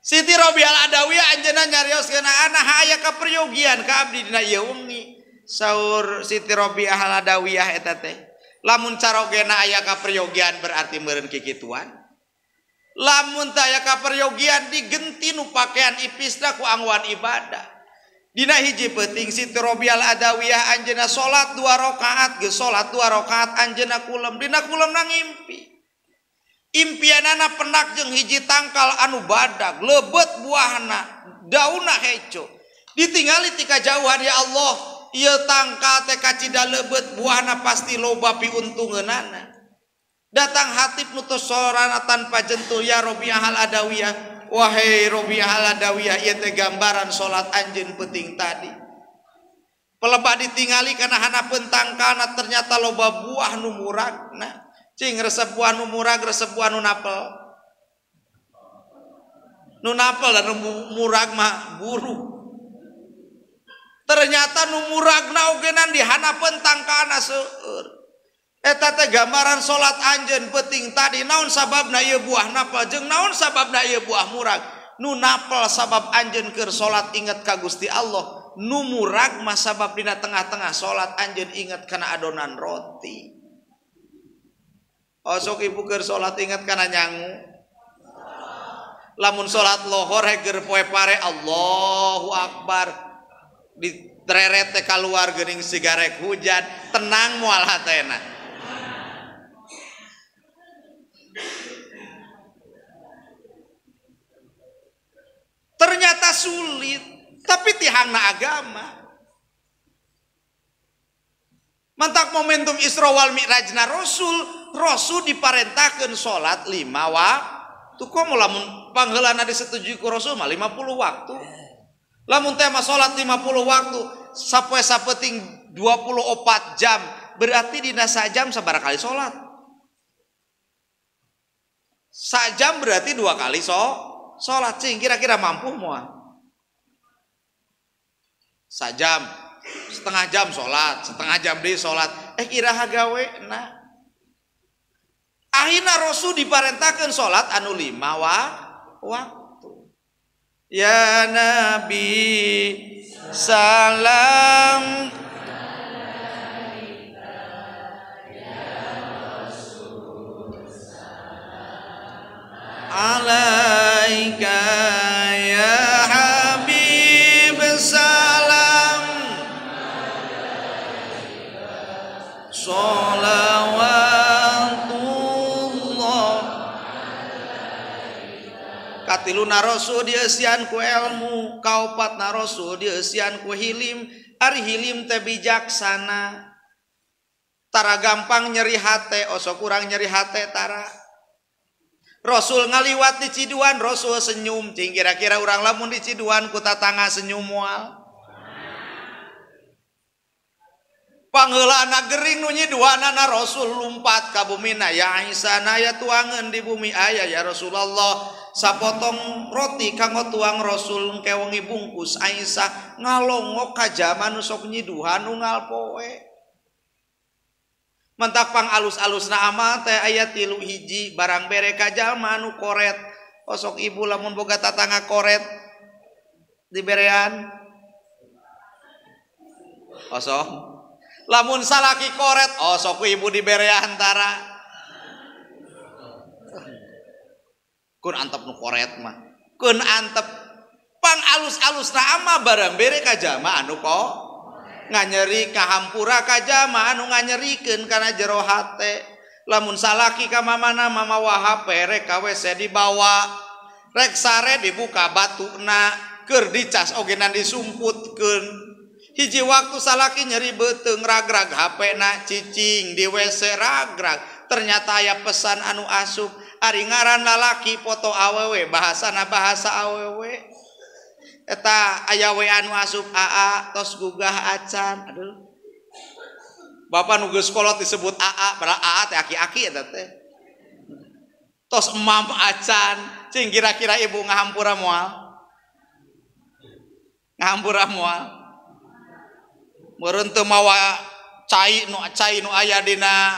Siti Robial Adawiyah anjeunna nyarioskeun aya kaperyogian ka abdi dina ieu wengi. Saur Siti Robial Adawiyah eta teh, lamun carogena aya kaperyogian berarti meureun kikituan. Lamun teh aya kaperyogian digenti nu pakaian ipisna ku angwan ibadah. Dina hiji peuting Siti Robial Adawiyah anjeunna salat 2 rakaat, geus salat 2 rakaat anjeunna kulem, dina kulemna ngimpi. Impianana penak jeung hiji tangkal anu badag, leubet buahna, daunna hejo. Ditingali ti kajauhan ya Allah, ieu tangkal teh kacida leubet buahna pasti loba piuntungeunana. Datang hatib nu tos sorana tanpa jentul ya Robial Adawiyah. Wahai Robial Adawiyah, ieu teh gambaran salat anjeun peuting tadi. Pelebak ditingali kana hanapeun tangkalna ternyata loba buah nu muragna. Cing resep buah nu murag, resep buah nu napel. Nu napel dan nu murag mah buruk. Ternyata nu muragna ogenan di hanapeun tangkalna seueur. Eta teh gambaran salat anjeun peuting tadi. Naon sababna ieu buah napel jeung naon sababna ieu buah murag? Nu napel sabab anjeun keur salat inget ka Gusti Allah. Nu murag mah sabab dina tengah-tengah salat anjeun inget kana adonan roti. Osok ibu keur salat inget kana nyangu. Lamun salat lohor heger poe pare Allahu Akbar. Ditreret teh kaluar geuning sigarek hujan, tenang moal hatena. Ternyata sulit, tapi tihangna agama. Mantak momentum Isra wal Mi'rajna Rasul diparentahkeun salat 5 waktu. Komo lamun pangheulana disetujui ku Rasul mah 50 waktu. Lamun teh mah salat 50 waktu, sapoe sapeuting 24 jam, berarti dina sajam sabaraha kali salat? Sajam berarti 2 kali salat. Cing kira-kira mampu moal? Sajam, setengah jam salat, setengah jam deui salat. Kira hagawe nah. Akhirna Rasul diparentahkeun salat anu 5 waktu. Ya Nabi salam alaika ya Habib salam sholawatullah. Katiluna Rasul dieusian ku ilmu, kaopatna Rasul dieusian ku hilim. Ari hilim teh bijaksana, tara gampang nyeri hate, osok kurang nyeri hate tara. Rasul ngaliwat di Ciduan, Rasul senyum. Cing kira-kira urang lamun di Ciduan ku tatangga senyum moal. Pangheulana gering nu nyiduanana Rasul lumpat ka bumina. Ya Aisyah aya tuangeun di bumi aya ya Rasulullah. Sapotong roti kanggo tuang Rasul engke wengi bungkus. Aisyah ngalongok ka jaman nu sok nyiduhan nu ngalpoe. Mentak pang alus-alusna amal teh aya 3 hiji barang bere ka jalma anu koret. Osok ibu lamun boga tatangga koret diberean. Osok lamun salaki koret osok ibu diberean tara. Kun antep nu koret mah. Kun antep pang alus-alusna amal barang bere ka jalma anu nganyeri ka hampura ka jama anu nganyerikeun kana jero hate. Lamun salaki ka mamana mamawa HP rek ka WC dibawa rek sare dibuka batuna keur dicas ogenan disumputkeun. Hiji waktu salaki nyeri beuteung ragrag HP-na cicing di WC ragrag. Ternyata aya pesan anu asup ari ngaran lalaki foto awewe bahasana bahasa awewe. Eta aya we anu asup AA tos gugah acan. Aduh. Bapak nu geus kolot disebut AA, padahal AA teh aki-aki eta teh. Tos emam acan, cing kira-kira ibu ngahampura moal. Ngahampura moal. Meureun teu mawa cai nu aya dina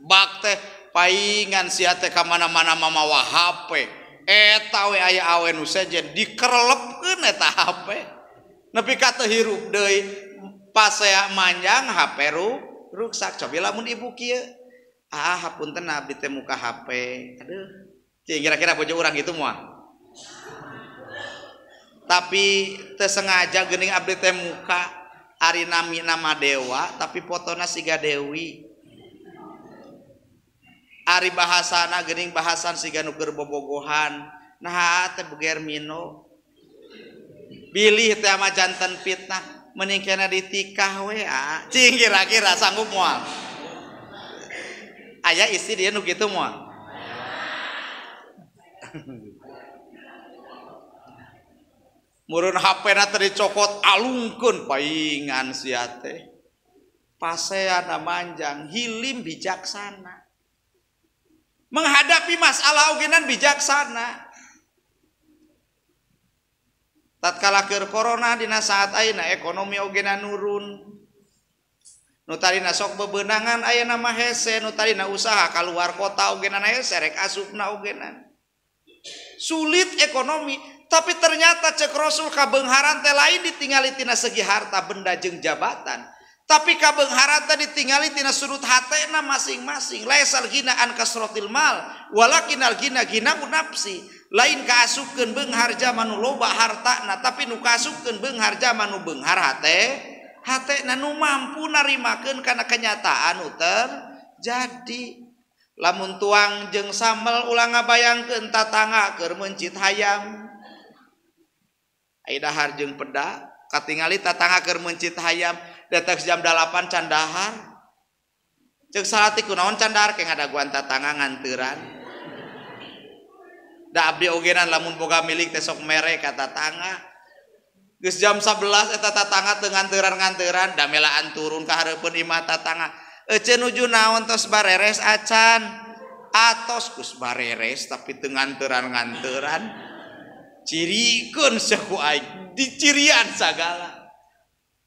bak teh paingan sia teh ka mana-mana mamawa HP. Eta we aya awe nu sejen dikerelepkeun eta HP nepi ka teu hirup deui pas saya manjang HP ruksak coba lamun ibu kieu hapunten abdi teh muka HP aduh kira-kira bojo urang gitu moal tapi teu sengaja geuning abdi teh muka ari nami nama dewa tapi fotona siga dewi ari bahasana geuning bahasan siga nu keur bobogohan nah teh beger mino bilih teh mah janten fitnah mending kana ditikah we cing kira-kira sanggup moal aya istri dia nu kitu moal meureun HP-na teh dicokot alungkeun paingan sia teh paseana manjang hilim bijaksana menghadapi masalah ogenan bijaksana. Tatkala keur corona dina saat ayeuna ekonomi ogenan nurun. Nu tarina sok bebeunangan ayeuna mah hese, nu tarina usaha kaluar kota ogenan hese rek asupna ogenan. Sulit ekonomi, tapi ternyata cek Rasul kabeungharan teh lain ditingali tina segi harta benda jeung jabatan. Tapi kabeungharan teh ditingali tina sudut hatena masing-masing. Laisal ghina an kasratil mal, walakinal ghina ghinaun nafsi. Lain kaasupkeun beunghar zaman nu loba hartana, tapi nu kaasupkeun beunghar zaman nu beunghar hatena nu mampu narimakeun kana kenyataan nu terjadi. Lamun tuang jeung sambel ulah ngabayangkeun tatangga keur mencit hayam. Ai dahar jeung peda katingali tatangga keur mencit hayam. Datang jam 8 can dahar cek salati kunaon can dahar ke ngadaguan tatangga nganteuran da abdi ogenan lamun boga milik teh sok mere ka tatangga geus jam 11 eta tatangga teu nganteuran da melaan turun ka hareupeun imah tatangga ece nuju naon tos bareres acan atos geus bareres tapi teu nganteuran cirikeun saku aing dicirian sagala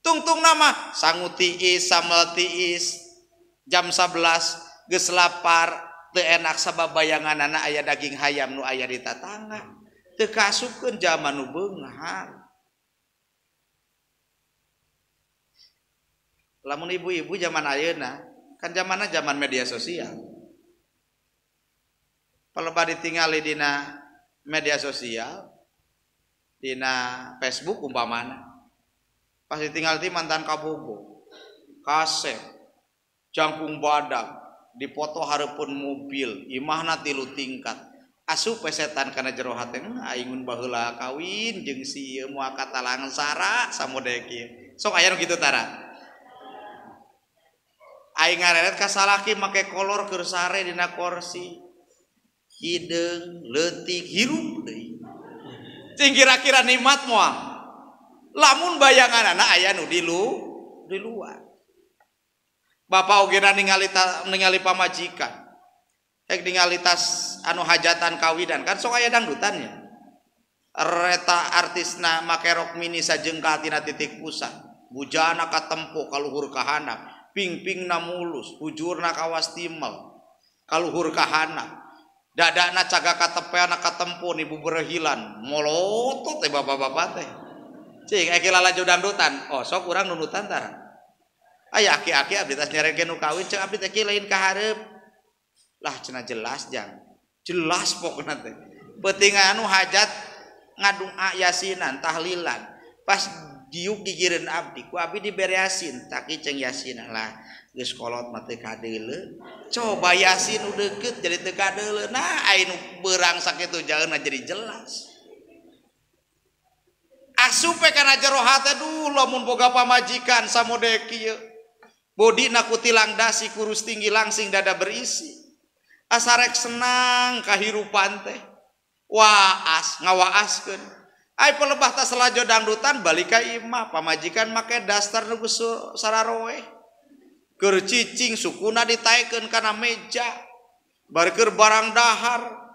tungtung nama sangu tiis sambal tiis jam 11 geus lapar teu enak sabab bayanganana aya daging hayam nu aya di tatangga teu kasupkeun zaman nu beunghar lamun ibu-ibu zaman ayeuna kan zamanna zaman media sosial palebar ditingali dina media sosial dina Facebook umpamana pasti tinggal di mantan kabogo kaset jangkung badak dipoto hareupeun mobil imahna 3 tingkat asup setan kana jero hate aing baheula kawin jeung si ieu moal katalang sara samode kieu sok aya nu kitu tara aing ngareret ka salaki make kolor keur sare dina kursi hideung leutik hirup deui cing kira-kira nikmat moal lamun bayanganana aya nu di luar. Bapak ogeuna ningali pamajikan. Hek ningali tas anu hajatan kawidan kan sok aya dangdutannya. Reta artisna make rok mini sajengkal tina titik pusat. Bujana katempo kaluhur ka handap, pingpingna mulus, bujurna kawas timel. Kaluhur ka handap. Dadana caga katepeana katempo nibu berehilan. Molotot teh bapak-bapak teh. Cing eki lalaju dangdutan oh sok urang nunutan tara aya aki-aki abdi tas nyerekeun nu kawin ceng abdi teh lain ka hareup lah cenah jelas jang jelas pokona teh peuting anu hajat ngadua yasinan tahlilan pas diuk gigireun abdi ku abdi dibere Yasin tak ceng Yasin lah geus kolot mah teu kadeuleu coba Yasin nu deukeut jadi teu kadeuleu nah aya nu beurang sakitu jaeuna jadi jelas asupe kana jero hate duh lamun boga pamajikan samode kieu bodina ku tilang dasi kurus tinggi langsing dada berisi asarek senang kahirupan teh waas ngawaaskeun ai pelebah tas selajo dangdutan balik ka imah pamajikan make daster nu geus sararoe keur cicing sukuna ditaekeun kana meja barkeur barang dahar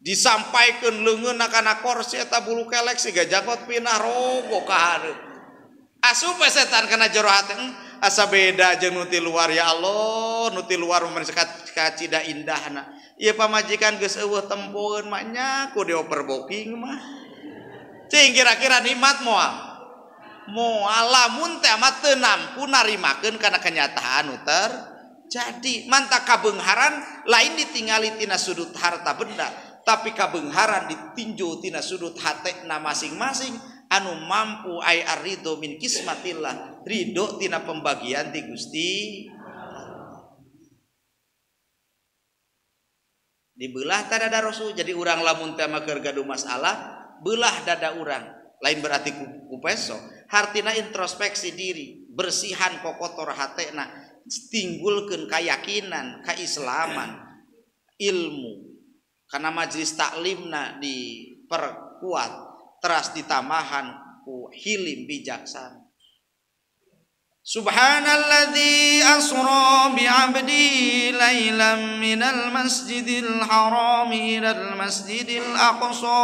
disampaikeun leungeunna kana kursi eta bulu kelek siga jagot pinah rogo ka hareup asupe setan kana jero hate asa beda jeung nu ti luar ya Allah nu ti luar mah kacida indahna ieu pamajikan geus eueuh tempoeun mah nya ku dioper booking mah cing kira-kira nikmat moal lamun teh mah teu nampu narimakeun kana kenyataan nu terjadi manta kabeungharan lain ditingali tina sudut harta benda tapi kabeungharan ditinjau tina sudut hatena masing-masing anu mampu ay arido min kismatillah ridho tina pembagian ti Gusti dibelah ta dada Rasul jadi urang lamun teh mah keur gaduh masalah belah dada urang lain berarti ku peso hartina introspeksi diri bersihan kokotor hatena tinggulkeun keyakinan keislaman ilmu kana majelis taklimna diperkuat teras ditamahan ku hilim bijaksana Subhanalladzi asra bi'abdi lailan minal masjidil haram ilal masjidil aqsa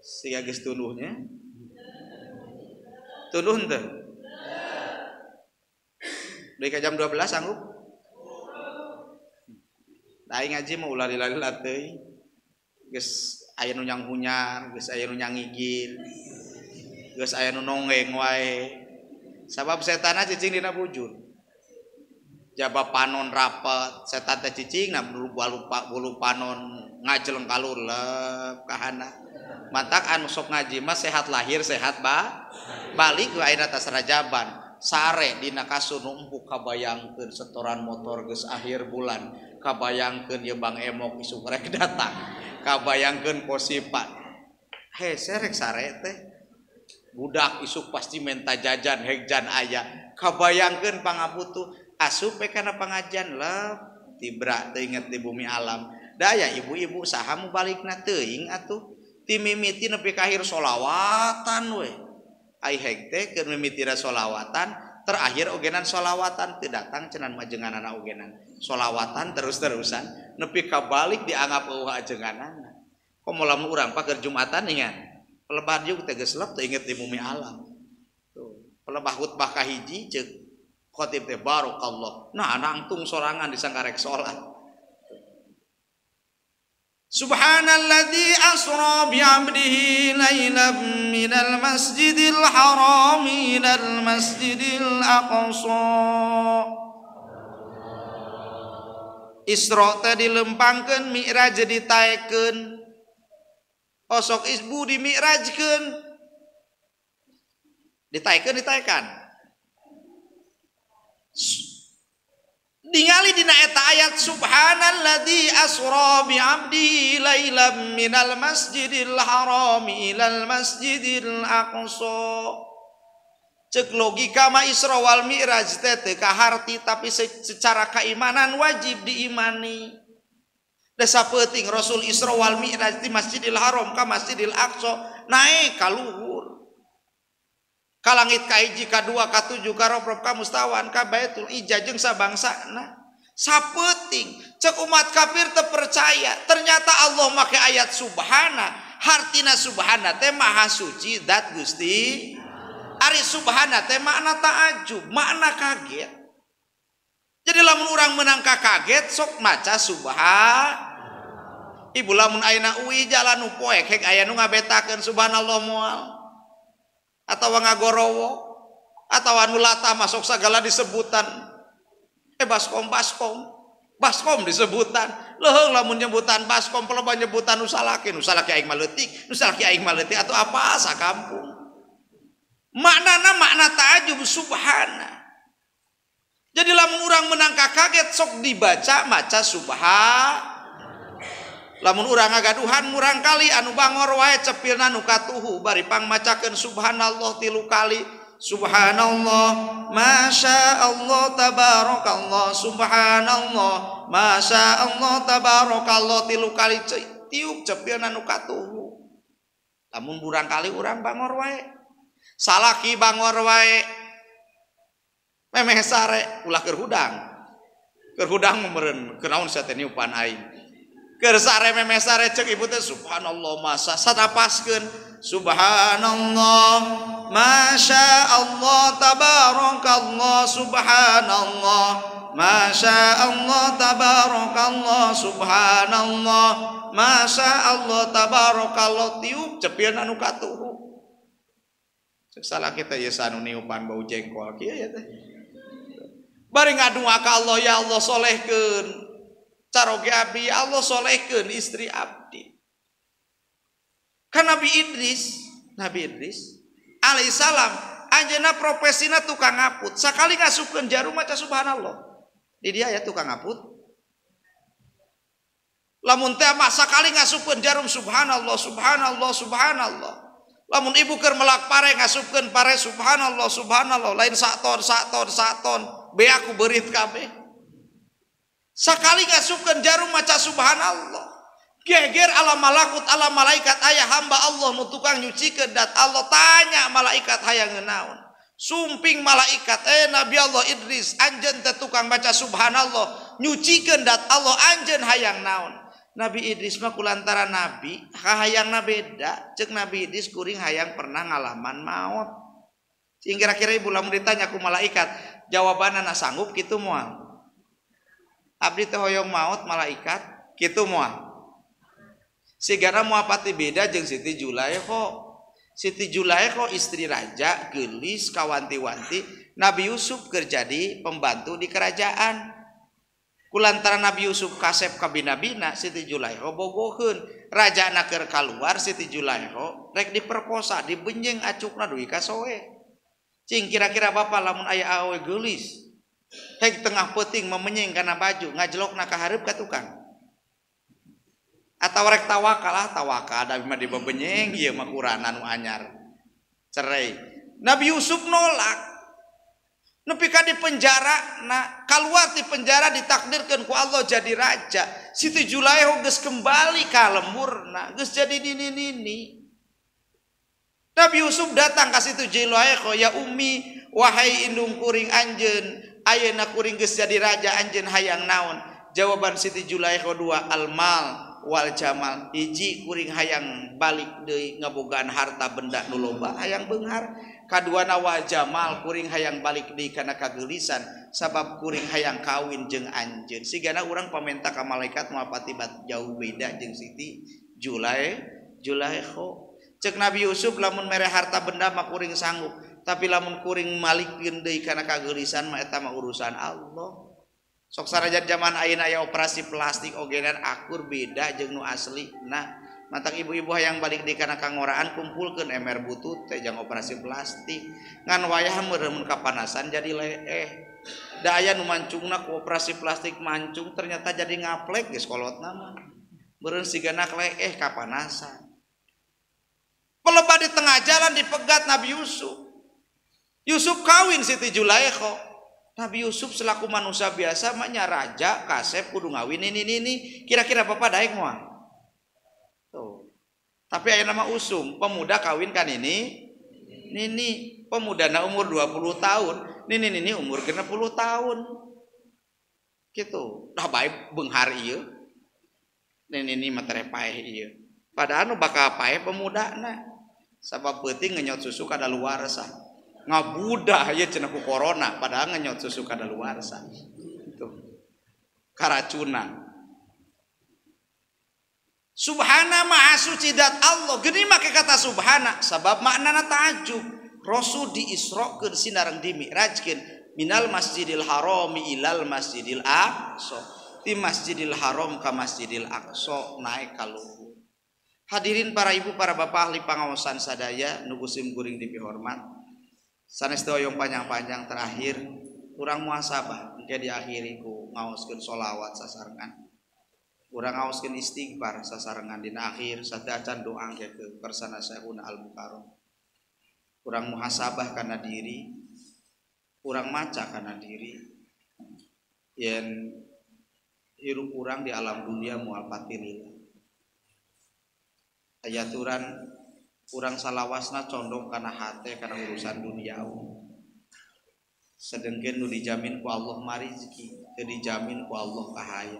siga geus tunduhnya tunduh henteu deui ka jam 12 sanggup aing ngaji mah ulah lila-lila teuing geus aya nu nyang-hunyar geus aya nu nyangigir geus aya nu nonggeng wae sabab setan cicing dina bujur jaba panon rapet setan teh cicing na bulu panon ngajeleng kalulep kahana mantak anu sok ngaji mah sehat lahir sehat balik wae ayeuna tas rajaban sare dina kasur nu empuk kabayangkeun setoran motor geus akhir bulan kabayangkeun ye Bang Emok isuk rek datang kabayangkeun posipan serek sare teh budak isuk pasti minta jajan hegjan aya kabayangkeun pangaputuh asup kana pangajian leup tibra teu inget di bumi alam daya ibu-ibu saha mu balikna teuing atuh ti mimiti nepi ka akhir sholawatan we ai heg teh keur mimitira sholawatan terakhir ogenan sholawatan teu datang cenah majenganana ogenan sholawatan terus-terusan nepi ka balik dianggap eueuh ajenganana komo lamun urang pager Jumatan ingat pelebah juk teh geus leup teu inget di bumi alam tuh pelebah khutbah kahiji ceuk khatib teh barakallah nah nangtung sorangan disangkarek salat Subhanalladzi asra bi 'abdihi lailan minal masjidil haram ilal masjidil aqsa Isra teh dilempangkeun Mi'raj ditaekeun osok isbu di mi'rajkeun ditaekan ningali dina eta ayat subhanalladzi asra bi 'abdi lailan minal masjidil haram ilal masjidil aqsa ceuk logika mah Isra wal Mi'raj teh teu kaharti tapi secara keimanan wajib diimani da saeuting Rasul Isra wal Mi'raj di Masjidil Haram ka Masjidil Aqsa naik ka luhur ka langit ka hiji ka dua ka tujuh ka robrop ka mustawan ka Baitul Ijah jeung sabangsana saeuting cek umat kafir teu percaya ternyata Allah make ayat subhana hartina subhana teh maha suci zat Gusti ari subhana teh makna ta'ajub makna kaget jadi lamun urang menang kaget sok maca subhan ibu lamun ayeuna uwi jalan nu poek hek aya nu ngabetakeun subhanallah moal atawa ngagorowo atawa nu latah masuk sagala disebutan baskom baskom disebutan leuheung lamun nyebutan baskom pelebah nyebutan nu salaki aing maleutik atau apa sakampung maknana makna ta'ajub subhana. Jadi lamun urang menang kaget sok dibaca maca subhan. Lamun urang ngagaduhan murang kali anu bangor wae cepilna nu katuhu bari pangmacakeun subhanallah 3 kali. Subhanallah, masya Allah, tabarakallah, subhanallah, masya Allah, tabarakallah 3 kali tiup cepilna nu katuhu. Lamun burang kali urang bangor wae. Salaki bangor wae. Memeh sare ulah keur hudang. Keur hudang meureun kenaon sia teh niupan aing. Keur sare memeh sare ceuk ibu teh subhanallah masa sadapaskeun subhanallah masya Allah tabarakallah subhanallah masya Allah tabarakallah subhanallah masya Allah tabarakallah tiup cepieun anu katuhu ceuk salaki teh ieu sanu niupan bau jengkol kieu ya teh bari ngadoa ka Allah ya Allah solehkeun caroge abdi ya Allah solehkeun istri abdi. Kan Nabi Idris alaihissalam anjeunna profesina tukang ngaput sakali ngasupkeun jarum maca subhanallah di dia ya tukang ngaput lamun teh mah sakali ngasupkeun jarum subhanallah subhanallah subhanallah lamun ibu keur melak pare ngasupkeun pare subhanallah subhanallah lain saton be aku beurit kabeh sakali ngasupkeun jarum maca subhanallah geger ala malakut ala malaikat aya hamba Allah nu tukang nyucikeun dat Allah tanya malaikat hayang naon sumping malaikat Nabi Allah Idris anjeun teh tukang baca subhanallah nyucikeun dat Allah anjeun hayang naon Nabi Idris mah kulantaran nabi hayangna beda ceuk Nabi Idris kuring hayang pernah ngalaman maut sing kira-kira ibu lamun ditanya ku malaikat jawabanna sanggup kitu moal abdi teh hoyong maut malaikat kitu moal sigana moal pati beda jeung Siti Julaikha. Siti Julaikha istri raja geulis kawanti-wanti Nabi Yusuf keur jadi pembantu di kerajaan. Kulantaran Nabi Yusuf kasep ka bina-bina Siti Julaikha bogoheun rajana keur kaluar Siti Julaikha rek diperkosa dibenjeng acukna duwi ka soe. Cing kira-kira bapak lamun aya awewe geulis hek tengah peuting memenyeng kana baju ngajlokna ka hareup ka tukang. Atau rek tawakal da mah dibebenyeng ieu mah kurana nu anyar cerai Nabi Yusuf nolak nepi ka di penjara kaluar di penjara ditakdirkeun ku Allah jadi raja Siti Julaikha geus kembali ka lemurna geus jadi nini Nabi Yusuf datang ka Siti Julaikha ya ummi wahai indung kuring anjeun ayeuna kuring geus jadi raja anjeun hayang naon jawaban Siti Julaikha 2 almal wal jamal hiji kuring hayang balik deui ngabogaan harta benda nu loba hayang beunghar kaduana wal jamal kuring hayang balik deui kana kageulisan sabab kuring hayang kawin jeung anjeun sigana urang pamenta ka malaikat moal pati jauh beda jeung Siti Julaikha ceuk Nabi Yusuf lamun mere harta benda mah kuring sanggup tapi lamun kuring malikeun deui kana kageulisan mah eta mah urusan Allah. Sok sarajan zaman ayeuna aya operasi plastik ogenan akur beda jeung nu asli. Nah, mantang ibu-ibu hayang balik di kana kangoraan kumpulkeun emer butut teh jang operasi plastik. Ngan wayah meureun kapanasan jadi leeh. Da aya nu mancungna ku operasi plastik mancung ternyata jadi ngaplek geus kolotna mah. Meureun sigana leeh kapanasan. Pelebah di tengah jalan dipegat Nabi Yusuf. Yusuf kawin Siti Julaikha. Nabi Yusuf selaku manusia biasa maknya raja kasep kudu ngawin ini kira-kira bapak daek moal tuh tapi aya nama usum pemuda kawin kan ini pemudana umur 20 tahun ini umur 60 tahun gitu dah bae beunghar ieu ini mah tere paeh ieu padahal nu bakal paeh pemudana sabab peuting ngenyot susu kadaluarsa ngabudah ya cenah ku corona padahal ngenyot susu kadaluarsa itu karacunan subhana maha suci dat Allah geuning make kata subhana sabab maknana ta'ajub rasul diisrokeun sinareng dimi'rajkeun minal masjidil harami ilal masjidil aqsa ti Masjidil Haram ka Masjidil Aqsa naik ka luhur. Hadirin para ibu para bapak ahli pangaosan sadaya nu kusim kuring dipihormat. Sanes doyong panjang-panjang terakhir urang muhasabah engke diakhiri ku ngaoskeun sholawat sasarengan. Urang ngaoskeun istighfar sasarengan dina akhir sadacan doa ke persana Syekhuna Al-Mukarram. Urang muhasabah kana diri, urang maca kana diri yen hirup urang di alam dunia moal pati lila. Ayaturan urang salawasna condong kana hate kana urusan duniawi. Sedengkeun nu dijamin ku Allah mah rezeki, teu dijamin ku Allah kahaya.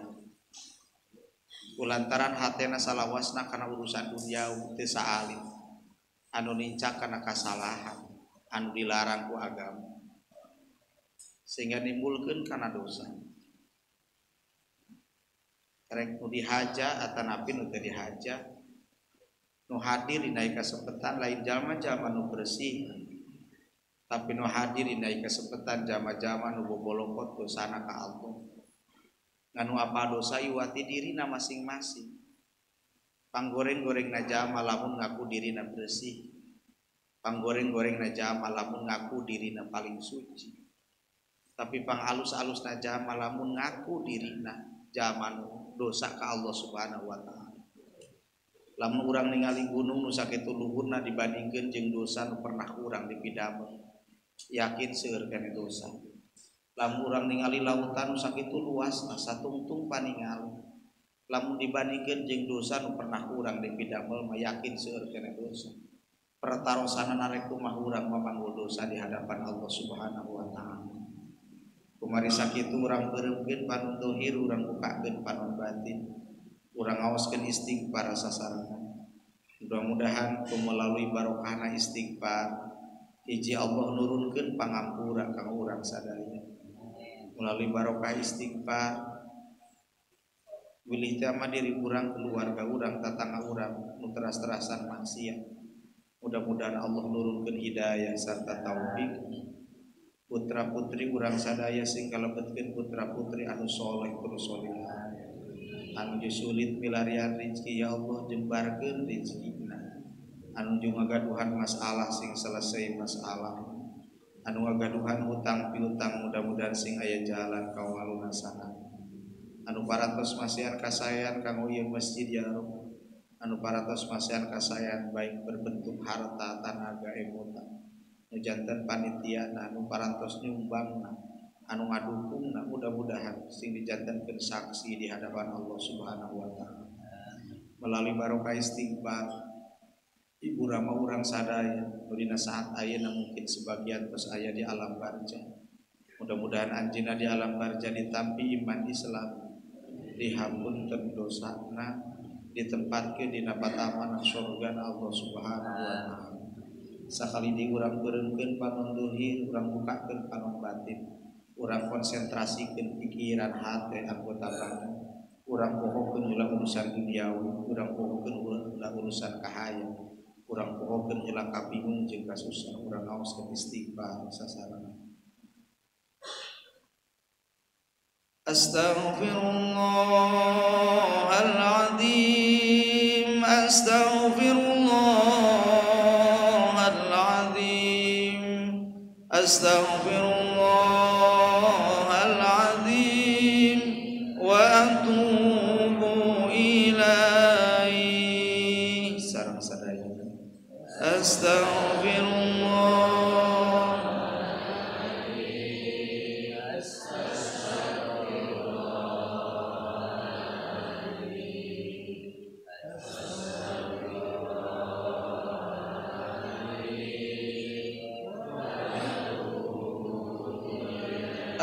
Kulantaran hatena salawasna kana urusan duniawi teu saalim. Anu nincak kana kasalahan, anu dilarang ku agama. Sehingga nimbulkeun kana dosa. Karek nu dihaja atanapi nu teu dihaja. Nu hadir dina kasempatan lain jalma-jalma nu bersih, tapi nu hadir dina kasempatan jalma-jalma nu bobolokot dosana ka Allah. Nganu apa dosa iwati dirina masing-masing. Panggoreng-gorengna jalma lamun ngaku dirina bersih. Panggoreng-gorengna jalma lamun ngaku dirina paling suci. Tapi pangalus-alusna jalma lamun ngaku dirina jalma nu dosa ka Allah Subhanahu wa taala. Lamun urang ningali gunung nu sakitu luhurna dibandingkeun jeung dosa nu pernah urang dipidamel, yakin seueur kana dosa. Lamun urang ningali lautan nu sakitu luasna satungtung paningali, lamun dibandingkeun jeung dosa nu pernah urang dipidamel mah yakin seueur kana dosa. Pertarosanna rek kumaha urang mamanggul dosa di hadapan Allah Subhanahu wa taala. Kumari sakitu urang beureumkeun panon dohir, urang bukakeun panon batin. Urang ngaoskeun istighfar sasarengan. Mudah-mudahan melalui barokahna istighfar hiji Allah nurunkeun pangampura ka urang sadaya. Melalui barokah istighfar wilih teh mah diri urang, keluarga urang, tatangga urang nu teras-terasan maksiat. Mudah-mudahan Allah nurunkeun hidayah sarta taufik putra-putri urang sadaya sing kalebetkeun putra-putri anu saleh terus salihah. Anu sulit milarian rezeki ya Allah jembarkeun rezekina. Anu ngagaduhan masalah sing selesai masalah. Anu ngagaduhan hutang piutang mudah-mudahan sing aya jalan ka walunasana. Anu parantos masihan kasayan kanggo ieu masjid ya Rabb. Anu parantos masihan kasayan baik berbentuk harta, tenaga, emota. Nu janten panitia anu parantos nyumbangna. Anu ngadukungna mudah-mudahan sing dijantankeun saksi di hadapan Allah Subhanahu wa taala. Melalui barokah istighfar ibu rama urang sadaya nu dina saat ayeuna mungkin sebagian tos aya di alam barja. Mudah-mudahan anjeunna di alam barja ditampi iman Islam, dihampunkeun dosana, ditempatkeun dina pataman surga Allah Subhanahu wa taala. Sakali di urang beureumkeun panon dohir, urang bukakeun panon batin. Urang konsentrasikeun pikiran hate anggota badan. Urang pohokeun heula urusan duniawi, urang pohokeun heula urusan kahaya. Urang pohokeun heula kabingung jeung kasusah. Urang ngaoskeun istighfar sasarangan. Astaghfirullahaladzim, astaghfirullahaladzim, astaghfirullah.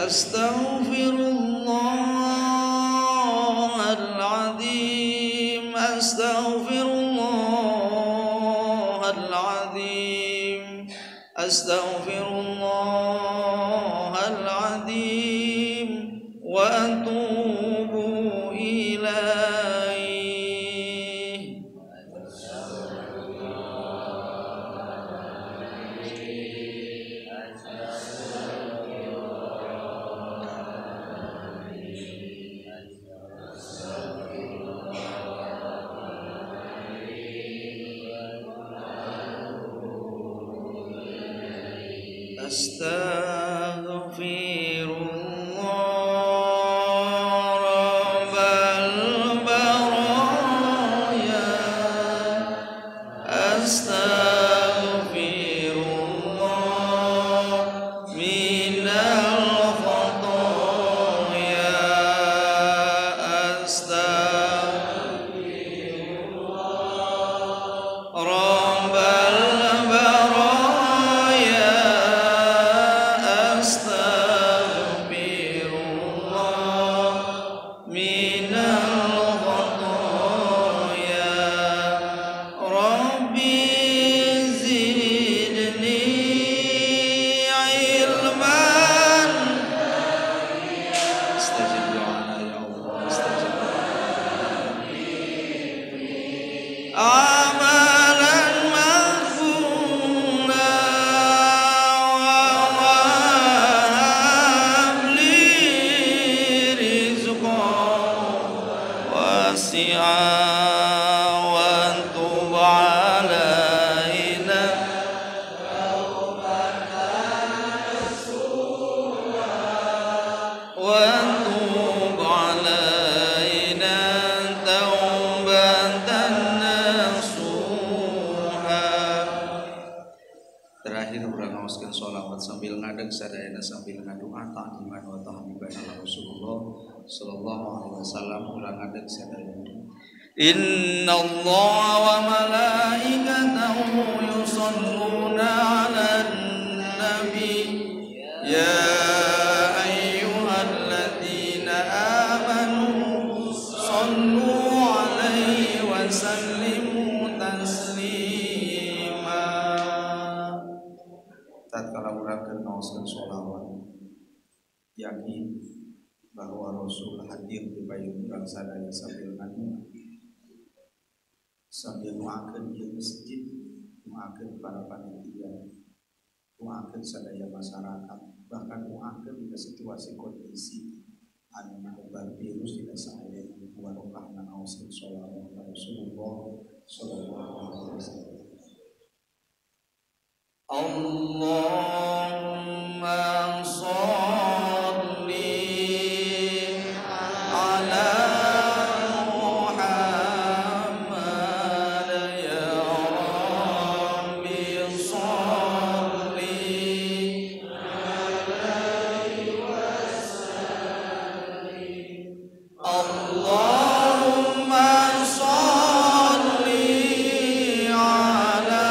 Astaghfirullahaladzim, astaghfirullahaladzim, astaghfirullahaladzim wa atubu ilaih. Terakhir urang ngaoskeun sholawat sambil ngadeg sadayana sambil ngadoa ta'ziman wa tahmidan ala Rasulullah sallallahu alaihi wasallam urang ngadeg sadayana. Innallaha wa malaikatahu yusholluna 'alan nabi ya ayyuhalladzina amanu shollu 'alaihi wa sallimu taslima. Tatkala urang keur ngaoskeun sholawat yakin bahwa Rasul hadir di payung urang sadaya sambil ngadoa sambil doakeun ieu masjid, doakeun para panitia, doakeun sadaya masyarakat, bahkan doakeun dina situasi kondisi anu nyebar virus dina saaya barokahna ngaoskeun sholawat ka Rasulullah sallallahu alaihi wasallam. Allahumma sholli ala Muhammad ya Rabbi sholli alaihi wasallim. Allahumma sholli ala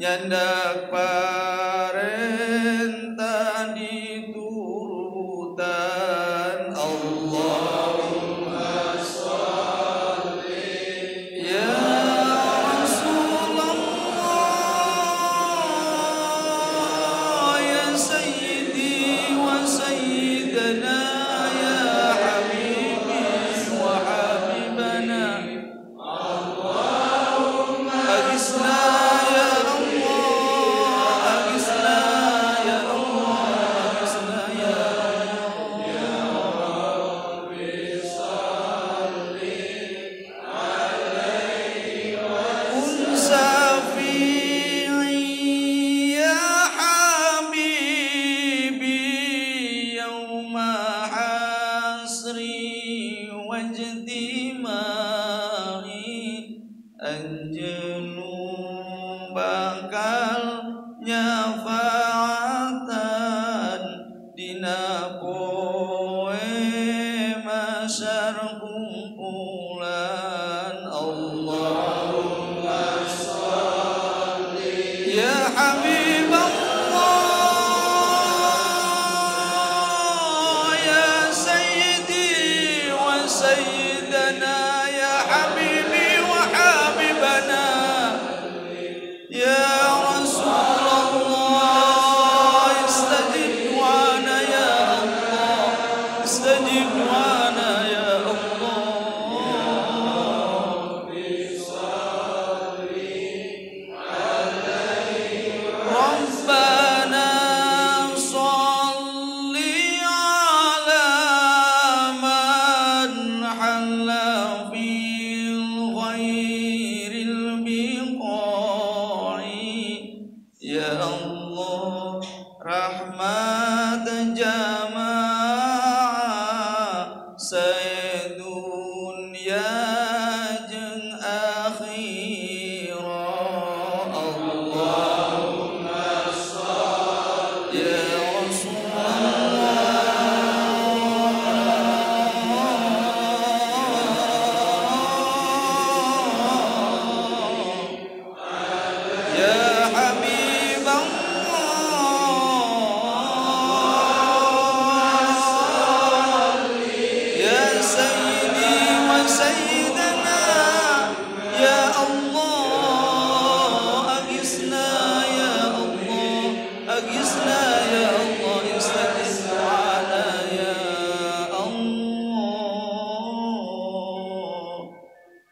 nyandak parentah diturutan. Allahumma sholli ya Rasulullah ya sayyidi wa sayyidana ya habibi wa habibana. Agisna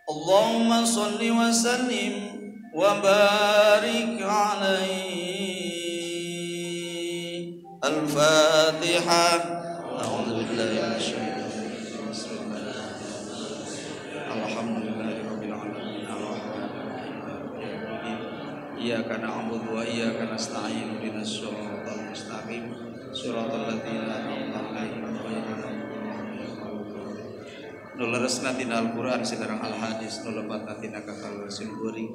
Allahumma salli wa sallim wa barik alaihi. Al-Fatihah. A'udzu billahi minasy syaithanir rajim. Alhamdulillahirabbil alamin. Iyyaka na'budu wa iyyaka nasta'in. Ihdinas siratal mustaqim. Siratal ladzina an'amta 'alaihim ghairil nuleresna tina Al-Qur'an sidarang al-hadis nulepat tina kakal simkuring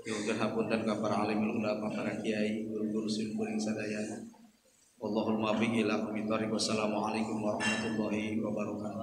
yungkeun hapunten ka para alimul ulama para kiai guru-guru simkuring sadaya. Wallahul muwaffiq ila aqwamit thoriq. Wassalamualaikum warahmatullahi wabarakatuh.